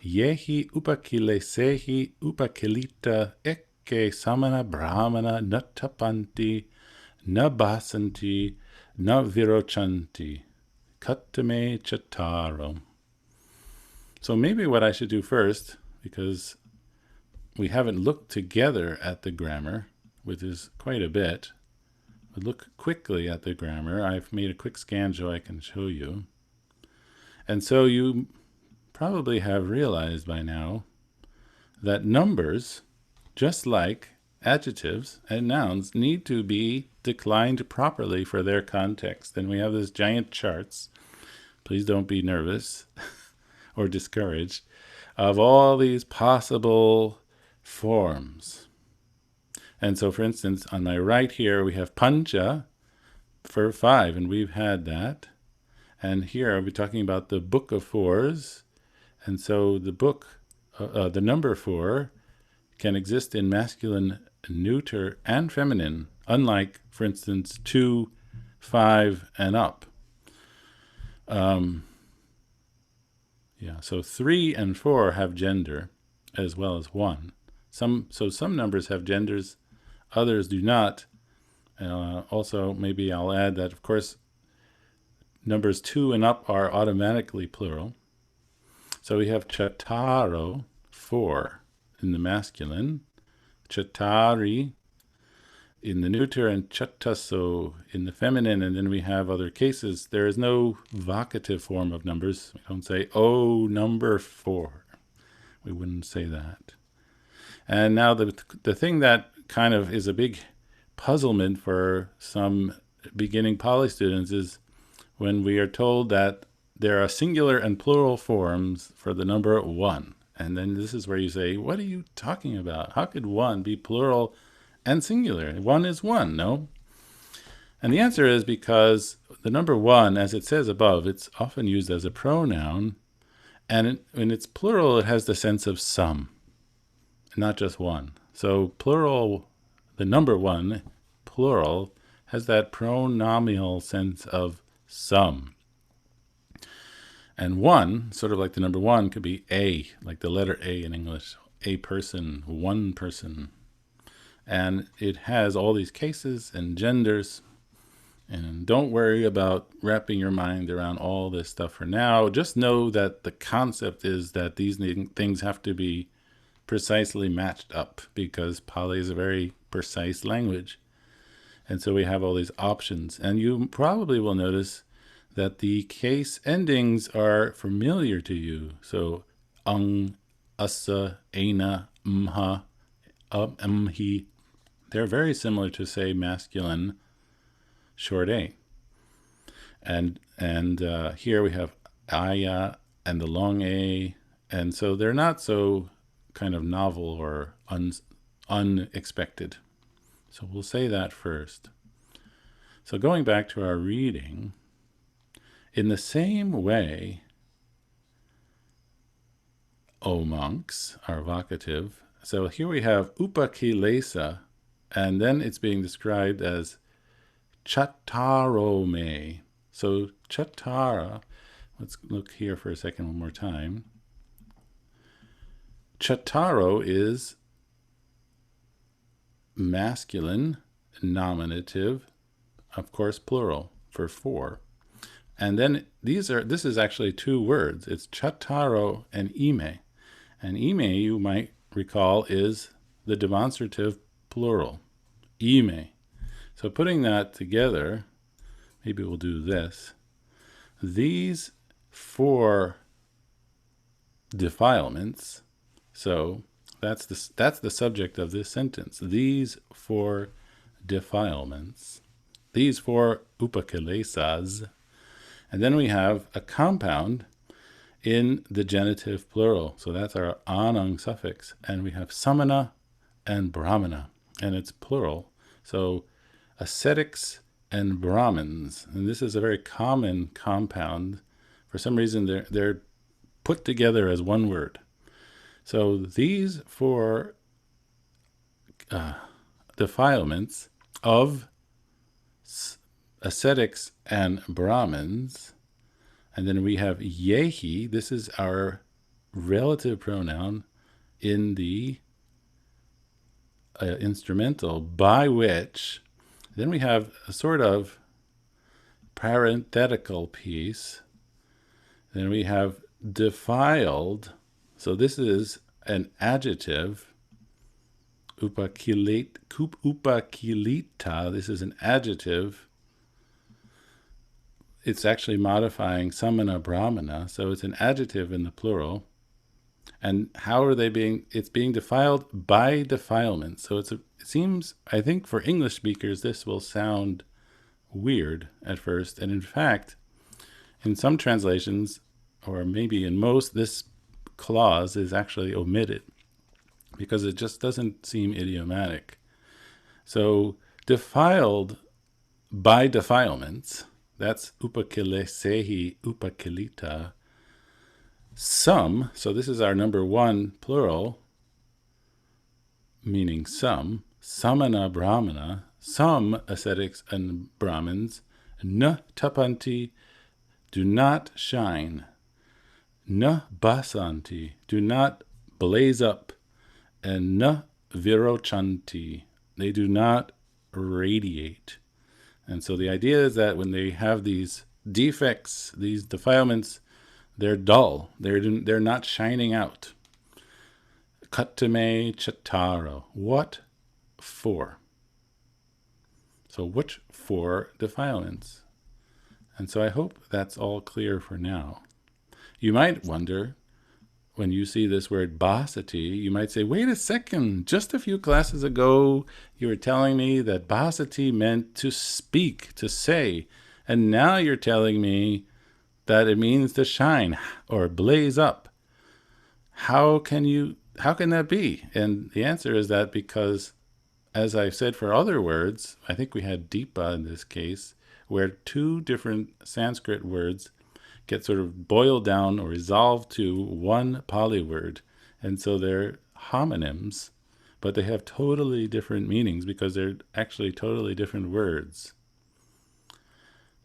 yehi upakilesehi upakilita ekke samana brahmana natapanti na basanti na virochanti kattame chattaro. So maybe what I should do first, because we haven't looked together at the grammar, which is quite a bit. We'll look quickly at the grammar. I've made a quick scan so I can show you. And so you probably have realized by now that numbers, just like adjectives and nouns, need to be declined properly for their context. And we have these giant charts. Please don't be nervous or discouraged of all these possible forms. And so, for instance, on my right here, we have pancha for 5, and we've had that. And here, we're talking about the book of 4s. And so the book, the number 4, can exist in masculine, neuter, and feminine, unlike, for instance, 2, 5, and up. So 3 and 4 have gender, as well as 1. Some numbers have genders, others do not. Also, maybe I'll add that, of course, numbers 2 and up are automatically plural. So we have chattaro, 4, in the masculine, chattari in the neuter, and chattaso in the feminine. And then we have other cases. There is no vocative form of numbers. We don't say, oh, number 4. We wouldn't say that. And now the thing that kind of is a big puzzlement for some beginning Pali students is when we are told that there are singular and plural forms for the number 1. And then this is where you say, what are you talking about? How could 1 be plural and singular? 1 is 1, no? And the answer is because the number 1, as it says above, it's often used as a pronoun. And when it's plural, it has the sense of some, not just 1. So plural, the number 1, plural, has that pronominal sense of some. And 1, sort of like the number 1, could be a, like the letter A in English, a person, one person. And it has all these cases and genders. And don't worry about wrapping your mind around all this stuff for now. Just know that the concept is that these things have to be precisely matched up, because Pali is a very precise language. And so we have all these options. And you probably will notice that the case endings are familiar to you. So ang, asa, ena, mha, mhi. They're very similar to, say, masculine short a. And here we have aya and the long a. And so they're not so kind of novel or unexpected. So we'll say that first. So going back to our reading, in the same way, O monks, our vocative. So here we have upakilesa, and then it's being described as chattarome. So chattara, let's look here for a second one more time. Chattaro is masculine, nominative, of course plural, for 4. And then this is actually 2 words. It's chattaro and ime. And ime, you might recall, is the demonstrative plural, ime. So putting that together, maybe we'll do this. These 4 defilements, so that's the subject of this sentence. These 4 defilements, these 4 upakilesas. And then we have a compound in the genitive plural. So that's our anang suffix. And we have samana and brahmana, and it's plural. So ascetics and Brahmins. And this is a very common compound. For some reason, they're put together as one word. So these four defilements of ascetics and Brahmins, and then we have yehi. This is our relative pronoun in the instrumental, by which, then we have a sort of parenthetical piece. Then we have defiled. So this is an adjective. Upakilita. This is an adjective. It's actually modifying samana brahmana. So it's an adjective in the plural. And how are they being, it's being defiled by defilement. So it seems, I think for English speakers, this will sound weird at first. And in fact, in some translations, or maybe in most, this clause is actually omitted because it just doesn't seem idiomatic. So defiled by defilements, that's upakilesehi upakilita. Some, so this is our number one plural, meaning some, samana brahmana, some ascetics and Brahmins, na tapanti, do not shine, na basanti, do not blaze up, and na virochanti, they do not radiate. And so the idea is that when they have these defects, these defilements, they're dull. They're not shining out. Katame chataro. What for? So which for defilements? And so I hope that's all clear for now. You might wonder, when you see this word basati, you might say, wait a second, just a few classes ago, you were telling me that basati meant to speak, to say, and now you're telling me that it means to shine or blaze up. How can that be? And the answer is that because, as I've said for other words, I think we had deepa in this case, where two different Sanskrit words get sort of boiled down or resolved to one Pali word. And so they're homonyms, but they have totally different meanings because they're actually totally different words.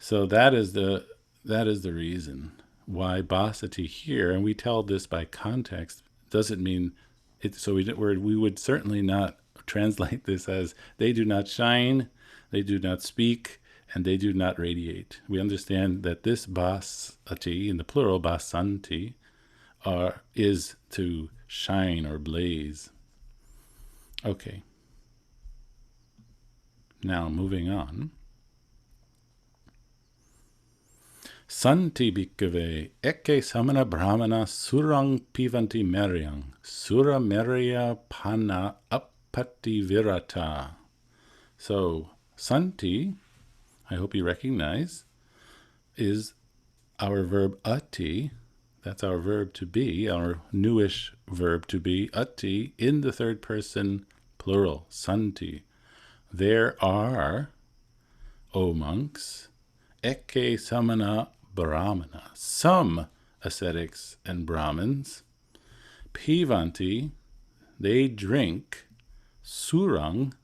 So that is the reason why basati here, and we tell this by context, doesn't mean it. So we would certainly not translate this as they do not shine, they do not speak, and they do not radiate. We understand that this basati, in the plural basanti, is to shine or blaze. Okay. Now moving on. Santi bhikkhave eke samana brahmana surang pivanti meryang sura merya pana appati virata. So santi, I hope you recognize, is our verb ati. That's our verb to be, our newish verb to be, ati, in the third person plural, santi. There are, O monks, eke samana brahmana, some ascetics and Brahmins, pivanti, they drink, surang,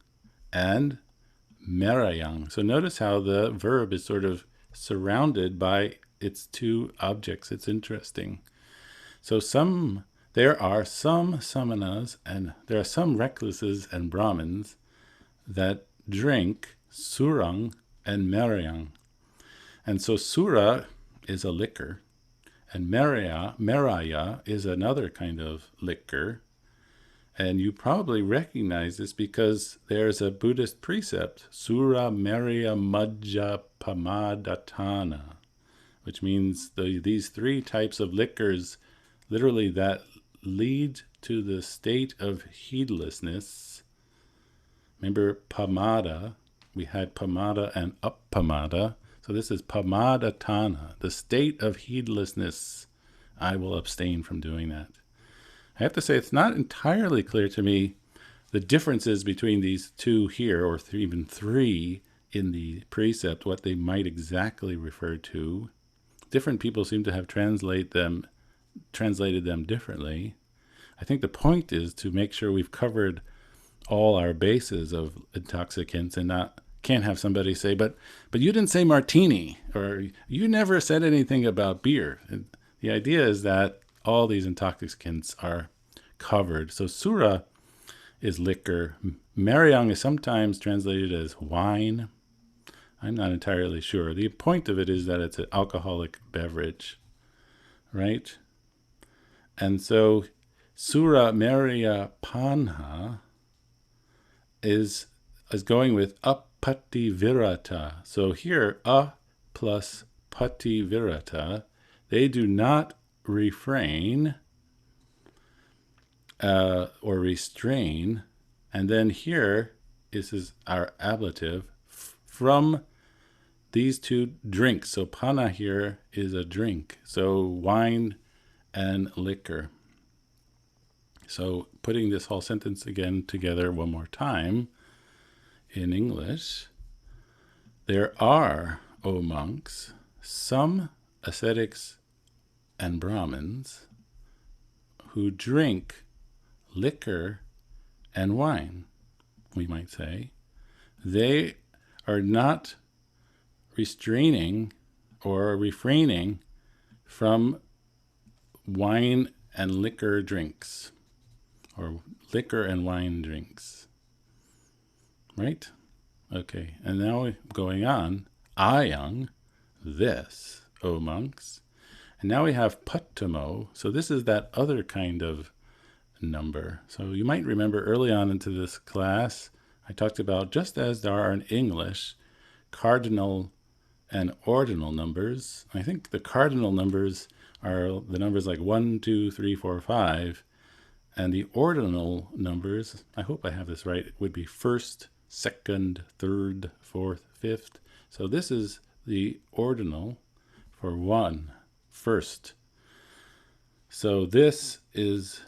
and merayang. So notice how the verb is sort of surrounded by its two objects. It's interesting. So there are some samanas and there are some recluses and Brahmins that drink surang and merayang. And so sura is a liquor, and meraya is another kind of liquor. And you probably recognize this because there's a Buddhist precept, sura merya majja pamadatana, which means these three types of liquors, literally that lead to the state of heedlessness. Remember pamada, we had pamada and appamada. So this is pamadatana, the state of heedlessness. I will abstain from doing that. I have to say it's not entirely clear to me the differences between these two here, or even three, in the precept what they might exactly refer to. Different people seem to have translated them differently. I think the point is to make sure we've covered all our bases of intoxicants and can't have somebody say, but you didn't say martini, or you never said anything about beer. And the idea is that all these intoxicants are covered. So sura is liquor. Meriang is sometimes translated as wine. I'm not entirely sure. The point of it is that it's an alcoholic beverage, right? And so Sura Maria Panha is going with apati virata. So here, a plus pati virata, they do not refrain or restrain. And then here, this is our ablative, from these two drinks. So pana here is a drink. So wine and liquor. So putting this whole sentence again together one more time in English. There are, O monks, some ascetics and Brahmins who drink liquor and wine, we might say. They are not restraining or refraining from wine and liquor drinks, or liquor and wine drinks, right? Okay, and now going on, ayang, this, O monks. And now we have pattamo, so this is that other kind of number. So you might remember early on into this class, I talked about, just as there are in English, cardinal and ordinal numbers. I think the cardinal numbers are the numbers like 1, 2, 3, 4, 5. And the ordinal numbers, I hope I have this right, would be first, second, third, fourth, fifth. So this is the ordinal for 1, first. So this is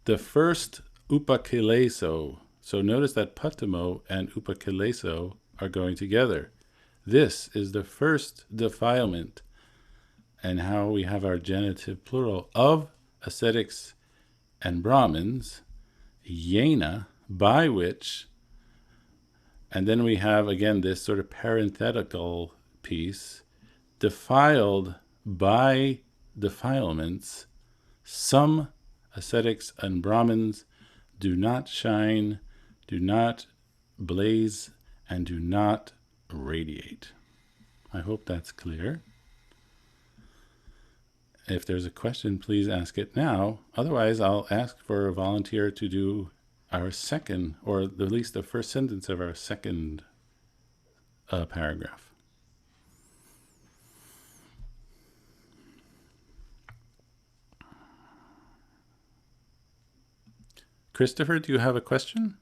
the first upakeleso. So notice that patamo and upakeleso are going together. This is the first defilement, and how we have our genitive plural of ascetics and Brahmins, yena, by which, and then we have again this sort of parenthetical piece, defiled by defilements, some ascetics and Brahmins do not shine, do not blaze, and do not radiate. I hope that's clear. If there's a question, please ask it now. Otherwise, I'll ask for a volunteer to do our second, or at least the first sentence of our second paragraph. Christopher, do you have a question?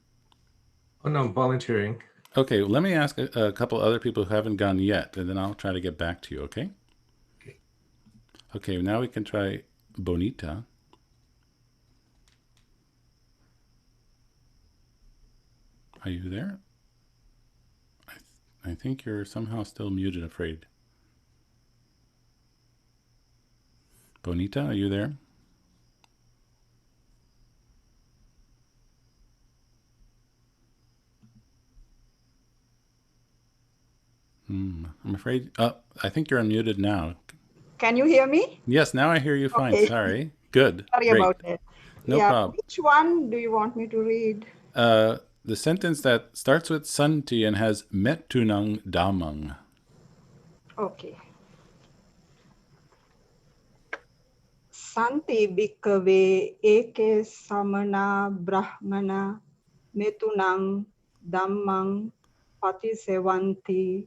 Oh, no, I'm volunteering. Okay, let me ask a couple other people who haven't gone yet, and then I'll try to get back to you, okay? Okay, now we can try Bonita. Are you there? I think you're somehow still muted, afraid. Bonita, are you there? I'm afraid, I think you're unmuted now. Can you hear me? Yes, now I hear you fine. Okay. Sorry. Good. Sorry Great. about that. No problem. Which one do you want me to read? The sentence that starts with santi and has mettunang damang. Okay. Santi bhikkhave eke samana brahmana metunang dhammang patisevanti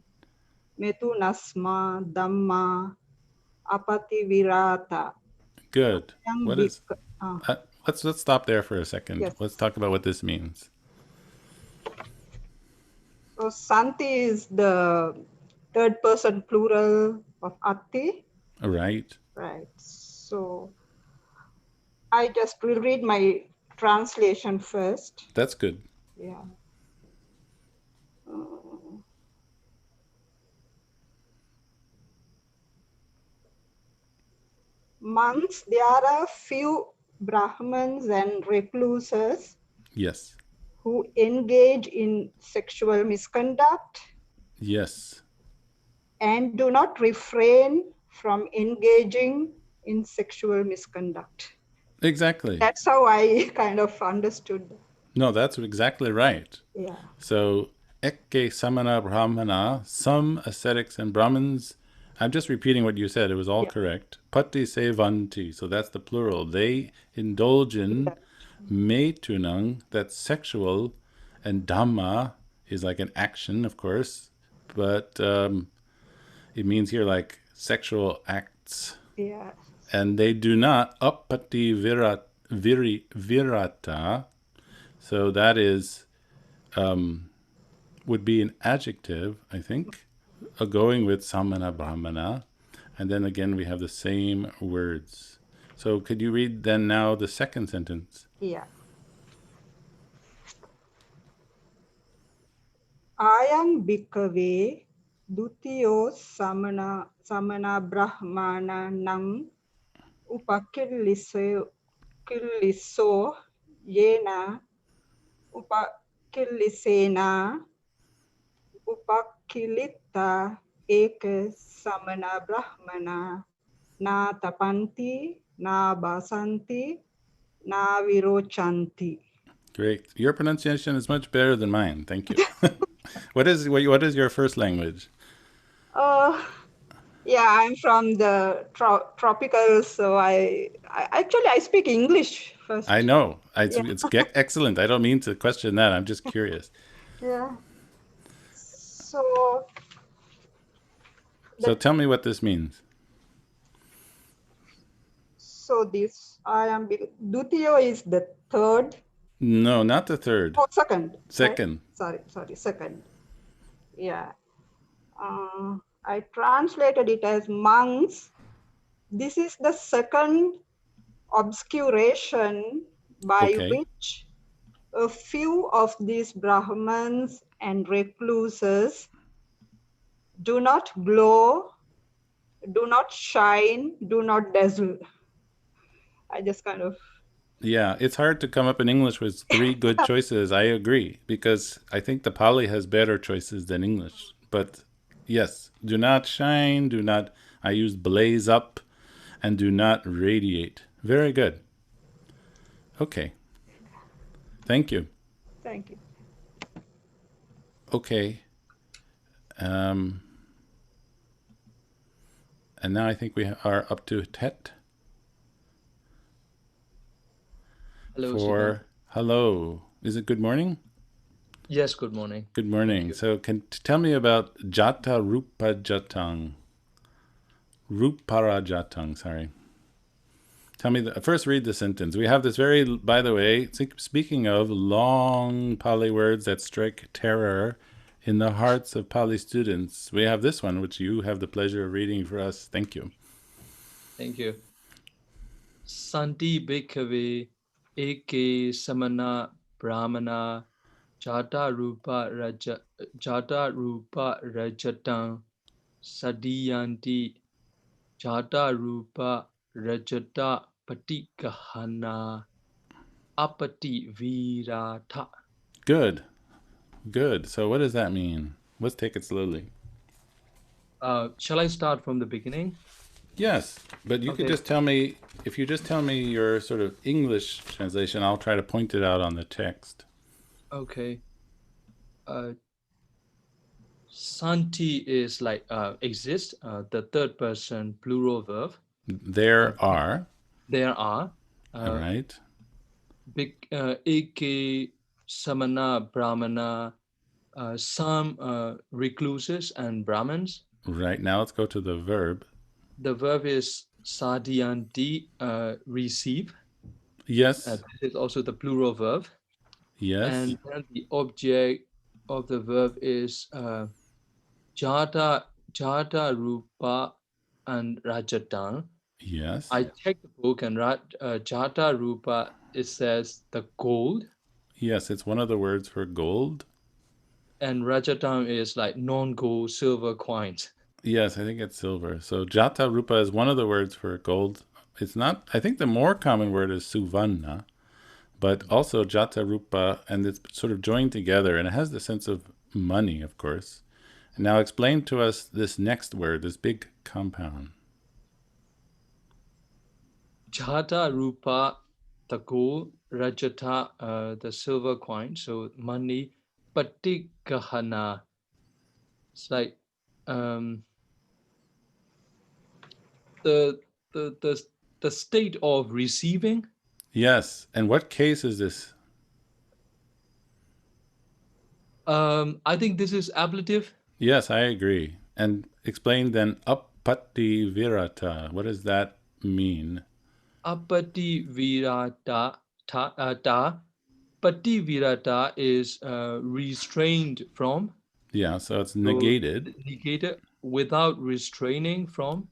metunasma dhamma apati virata. Good. What is? Uh, Let's stop there for a second. Yes. Let's talk about what this means. So Santi is the third person plural of Atti. Right. Right. So I just will read my translation first. That's good. Yeah. monks, there are few Brahmins and recluses Yes. who engage in sexual misconduct Yes. and do not refrain from engaging in sexual misconduct. Exactly. That's how I kind of understood. No, that's exactly right. Yeah. So, Ekke Samana Brahmana, some ascetics and Brahmins, I'm just repeating what you said, it was all correct. Patti sevanti, so that's the plural. They indulge in metunang, that's sexual, and dhamma is like an action, of course, but it means here like sexual acts. Yeah. And they do not appati virata, so that is would be an adjective, I think, going with samana brahmana, and then again we have the same words. So could you read then now the second sentence? Yeah. Ayam bhikkhave dutiyo samana brahmana nam upakilliso yena upakillisena upakilitta eka samana brahmana na tapanti na basanti na virochanti. Great. Your pronunciation is much better than mine. Thank you. What is your first language? Yeah, I'm from the tropical, so I actually speak English first. I know. It's excellent. I don't mean to question that. I'm just curious. Yeah. So tell me what this means. So this Dutiyo is the third. No, not the third. Oh, second. Second. Sorry, second. Yeah. I translated it as monks. This is the second obscuration by which a few of these Brahmins and recluses do not glow, do not shine, do not dazzle. I just kind of... Yeah, it's hard to come up in English with three good choices. I agree, because I think the Pali has better choices than English. But yes, do not shine, do not, I use blaze up, and do not radiate. Very good. Okay. Thank you. Thank you. Okay. And now I think we are up to Tet. Hello. Hello. Is it good morning? Yes, good morning. Good morning. So tell me about Jata Rupa Jatang. Rupara Jatang, sorry. Tell me, first read the sentence. We have this by the way, speaking of long Pali words that strike terror in the hearts of Pali students, we have this one, which you have the pleasure of reading for us. Thank you. Thank you. Santi Bhikkhave Eke Samana Brahmana Jata Rupa Rajatang Sadiyanti Jata Rupa Rajata Patikahana Apati Virata. Good. So what does that mean? Let's take it slowly. Shall I start from the beginning? Yes, but you could just tell me, if you just tell me your sort of English translation, I'll try to point it out on the text. Okay. Santi is like exist, the third person plural verb. There are. All right. Eke Samana Brahmana, some recluses and Brahmins. Right, now let's go to the verb. The verb is sadhyanti, receive. Yes. This is also the plural verb. Yes. And then the object of the verb is jata rupa and rajatan. Yes. I checked the book and jata rupa, it says the gold. Yes, it's one of the words for gold. And rajatan is like non-gold silver coins. Yes, I think it's silver. So jata rupa is one of the words for gold, It's not, I think the more common word is suvanna, but also jata rupa, and it's sort of joined together, and it has the sense of money, of course. And now explain to us this next word, this big compound. Jata Rupa, the gold, Rajata, the silver coin, so money, Patigahana. It's like the state of receiving. Yes, and what case is this? I think this is ablative. Yes, I agree. And explain then appati virata. What does that mean? Apati virata, pati virata is restrained from. Yeah, so it's negated. So negated without restraining from.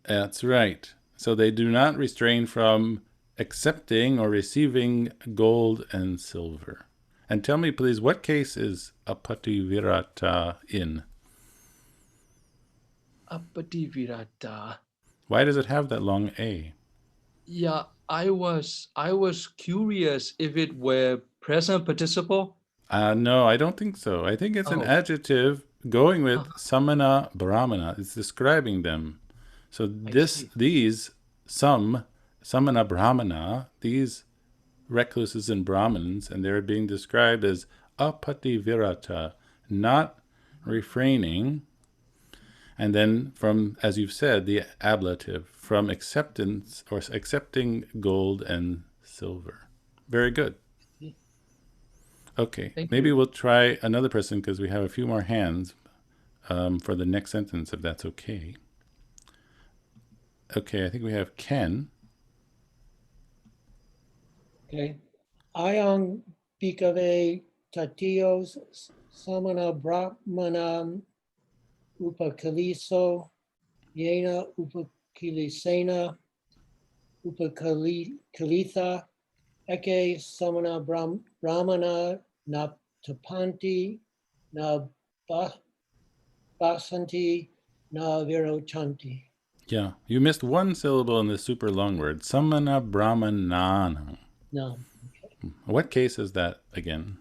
That's right. So they do not restrain from accepting or receiving gold and silver. And tell me, please, what case is apati virata in? Apati virata. Why does it have that long A? Yeah, I was curious if it were present participle. No, I don't think so. I think it's an adjective going with samana brahmana. It's describing them. So these samana brahmana, these recluses and brahmins, and they're being described as apati virata, not refraining. And then from, as you've said, the ablative, from acceptance or accepting gold and silver. Very good. Okay, maybe we'll try another person because we have a few more hands for the next sentence, if that's okay. Okay, I think we have Ken. Okay. Ayang bhikkhave tatiyos samana brahmanam upakaliso yena upakilisena upakalitha eke samana brahmana na tapanti na basanti na virochanti. Yeah, you missed one syllable in this super long word. Samana brahmanana. No. Okay. What case is that again?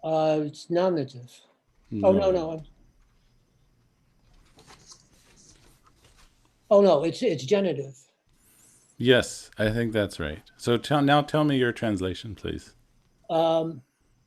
It's nominative. No. Oh, no. Oh, no, it's genitive. Yes, I think that's right. So now tell me your translation, please.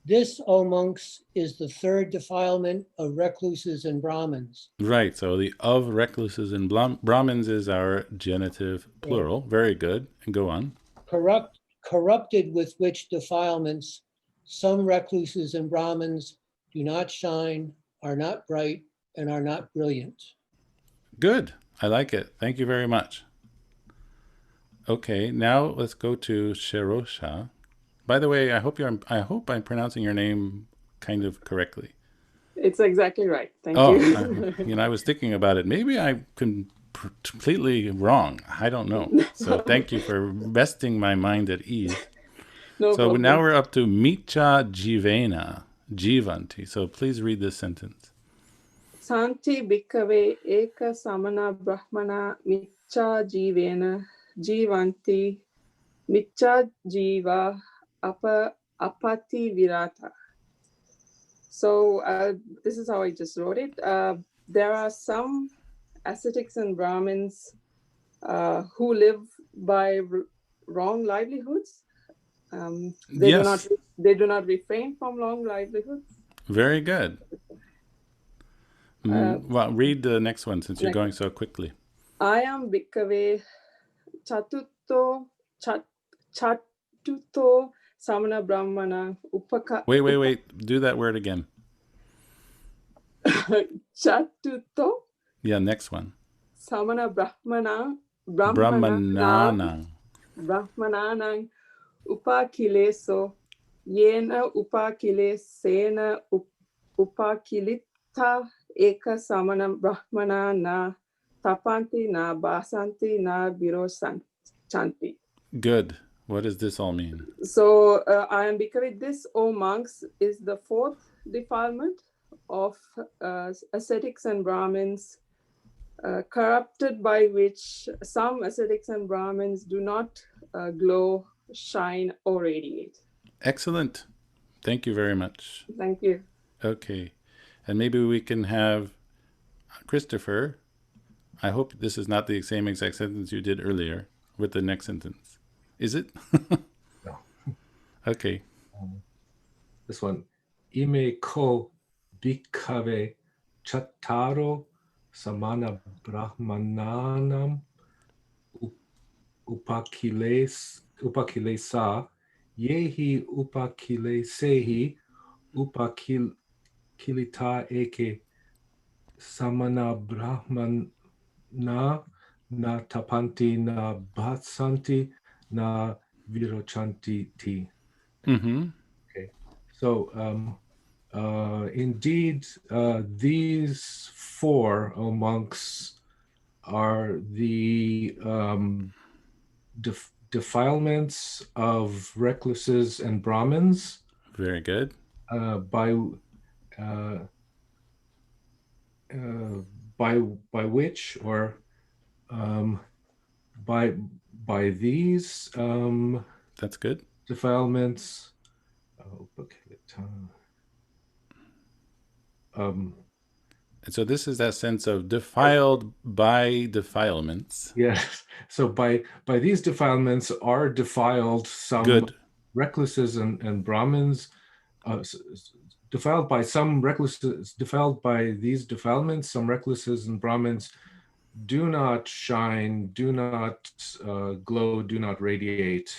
This, O monks, is the third defilement of recluses and Brahmins. Right, so the of recluses and Brahmins is our genitive plural. Yeah. Very good. And go on. Corrupted with which defilements some recluses and Brahmins do not shine, are not bright, and are not brilliant. Good. I like it. Thank you very much. Okay, now let's go to Sherosha. By the way, I hope I'm pronouncing your name kind of correctly. It's exactly right. Thank you. I was thinking about it. Maybe I can completely wrong. I don't know. So thank you for resting my mind at ease. No problem. Now we're up to Micha Jivena, Jivanti. So please read this sentence. Santi bhikkhave eka samana brahmana Micha Jivena Jivanti Micha Jiva apati virata. So this is how I just wrote it. There are some ascetics and Brahmins who live by wrong livelihoods. They do not refrain from wrong livelihoods. Very good. Well, read the next one since you're going so quickly. Ayam bhikkhave chatuto samana brahmana upaka. Wait. Do that word again. Chatuto. Yeah, next one. Samana brahmanang upakileso yena upakilesena upakilita eka samana brahmana na tapanti na basanti na virochanti. Good. What does this all mean? So I am Bikavidis, O monks, is the fourth defilement of ascetics and Brahmins, corrupted by which some ascetics and Brahmins do not glow, shine, or radiate. Excellent. Thank you very much. Thank you. Okay. And maybe we can have Christopher. I hope this is not the same exact sentence you did earlier with the next sentence. Is it? No. Okay. This one. Ime ko bhikkhave chattaro samana brahmananam upakilesa yehi upakilesehi upakilita eke samana brahmana na tapanti na bhatsanti na virochanti ti. Mm-hmm. Okay, so indeed, these four monks are the defilements of recluses and Brahmins. Very good. By which, or by these that's good, defilements. So this is that sense of defiled by defilements. Yes. So by these defilements are defiled some good recluses and Brahmins, defiled by some recluses, defiled by these defilements, some recluses and Brahmins do not shine, do not glow, do not radiate.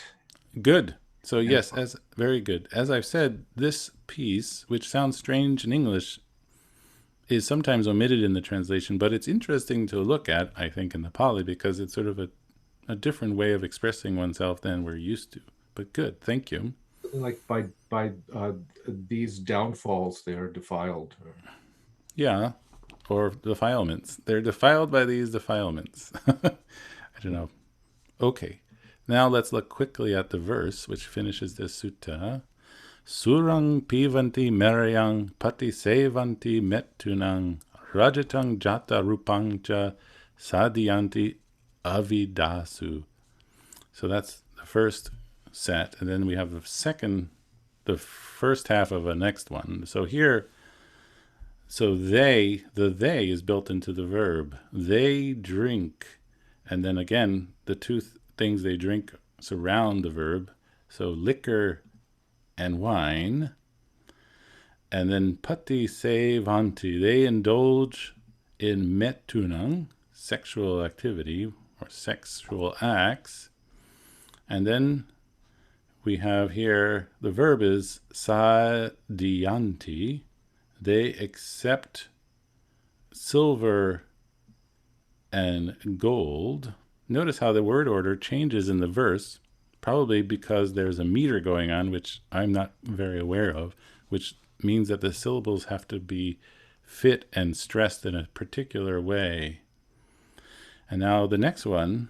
Good. So yes, very good. As I've said, this piece, which sounds strange in English, is sometimes omitted in the translation, but it's interesting to look at, I think, in the Pali, because it's sort of a different way of expressing oneself than we're used to. But good, thank you. Like by these downfalls, they are defiled. Yeah, or defilements. They're defiled by these defilements. I don't know. Okay, now let's look quickly at the verse, which finishes this sutta. Surang pivanti merayang pati sevanti mettunang rajatang jata rupangcha sadhyanti avidasu. So that's the first set, and then we have the first half of a next one. So here, the they is built into the verb. They drink, and then again, the two things they drink surround the verb. So liquor and wine, and then pati sevanti, they indulge in mettunang, sexual activity or sexual acts, and then we have here the verb is sadhyanti, they accept silver and gold. Notice how the word order changes in the verse, probably because there's a meter going on, which I'm not very aware of, which means that the syllables have to be fit and stressed in a particular way. And now the next one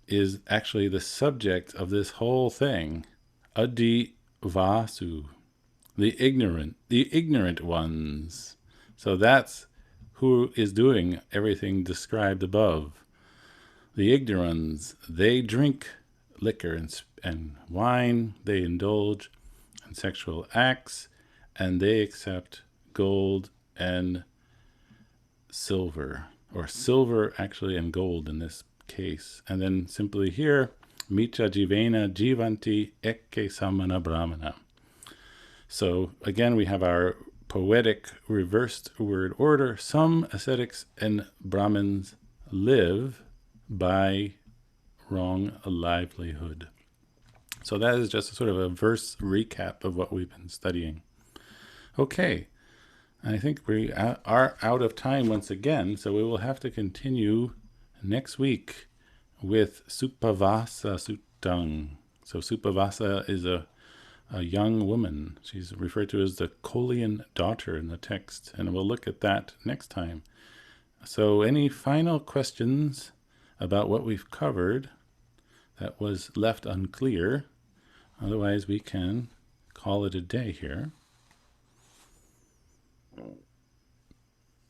is actually the subject of this whole thing, adivasu, the ignorant ones. So that's who is doing everything described above. The ignorants, they drink liquor and wine, they indulge in sexual acts, and they accept gold and silver, or silver actually and gold in this case. And then simply here, Mitra jivena jivanti ekke samana brahmana. So again, we have our poetic reversed word order. Some ascetics and Brahmins live by wrong livelihood. So that is just a sort of a verse recap of what we've been studying. Okay, I think we are out of time once again, so we will have to continue next week with Supavasa Suttang. So Supavasa is a young woman. She's referred to as the Kolian daughter in the text, and we'll look at that next time. So any final questions about what we've covered that was left unclear. Otherwise, we can call it a day here.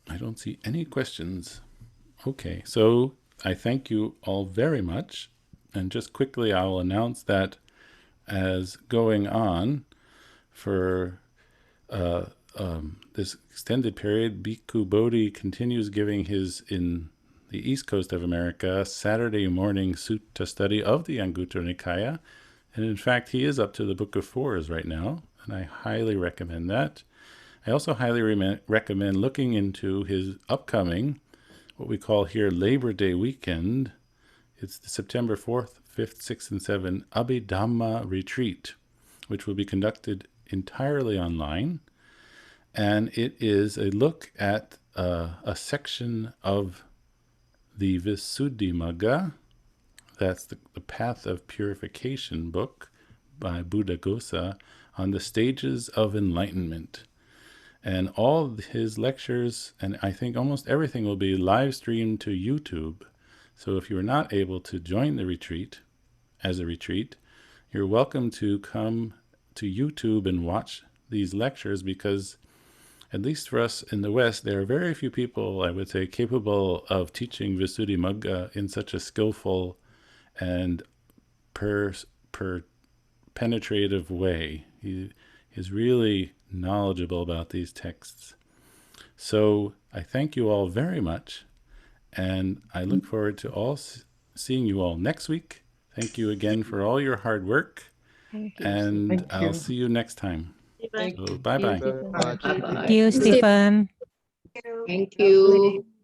I don't see any questions. Okay, so I thank you all very much. And just quickly, I will announce that as going on for this extended period, Bhikkhu Bodhi continues giving his, in the East Coast of America, Saturday morning sutta study of the Anguttara Nikaya. And in fact, he is up to the Book of Fours right now, and I highly recommend that. I also highly recommend looking into his upcoming, what we call here Labor Day weekend. It's the September 4th, 5th, 6th, and 7th Abhidhamma Retreat, which will be conducted entirely online. And it is a look at a section of the Visuddhimagga, that's the Path of Purification book by Buddhaghosa, on the stages of enlightenment. And all his lectures, and I think almost everything, will be live streamed to YouTube. So if you're not able to join the retreat as a retreat, you're welcome to come to YouTube and watch these lectures, because at least for us in the West, there are very few people, I would say, capable of teaching Visuddhimagga in such a skillful and penetrative way. He is really knowledgeable about these texts. So I thank you all very much, and I look forward to seeing you all next week. Thank you again for all your hard work, and I'll see you next time. Thank So you. bye-bye. Thank you very much. Thank you, Stephen. Thank you.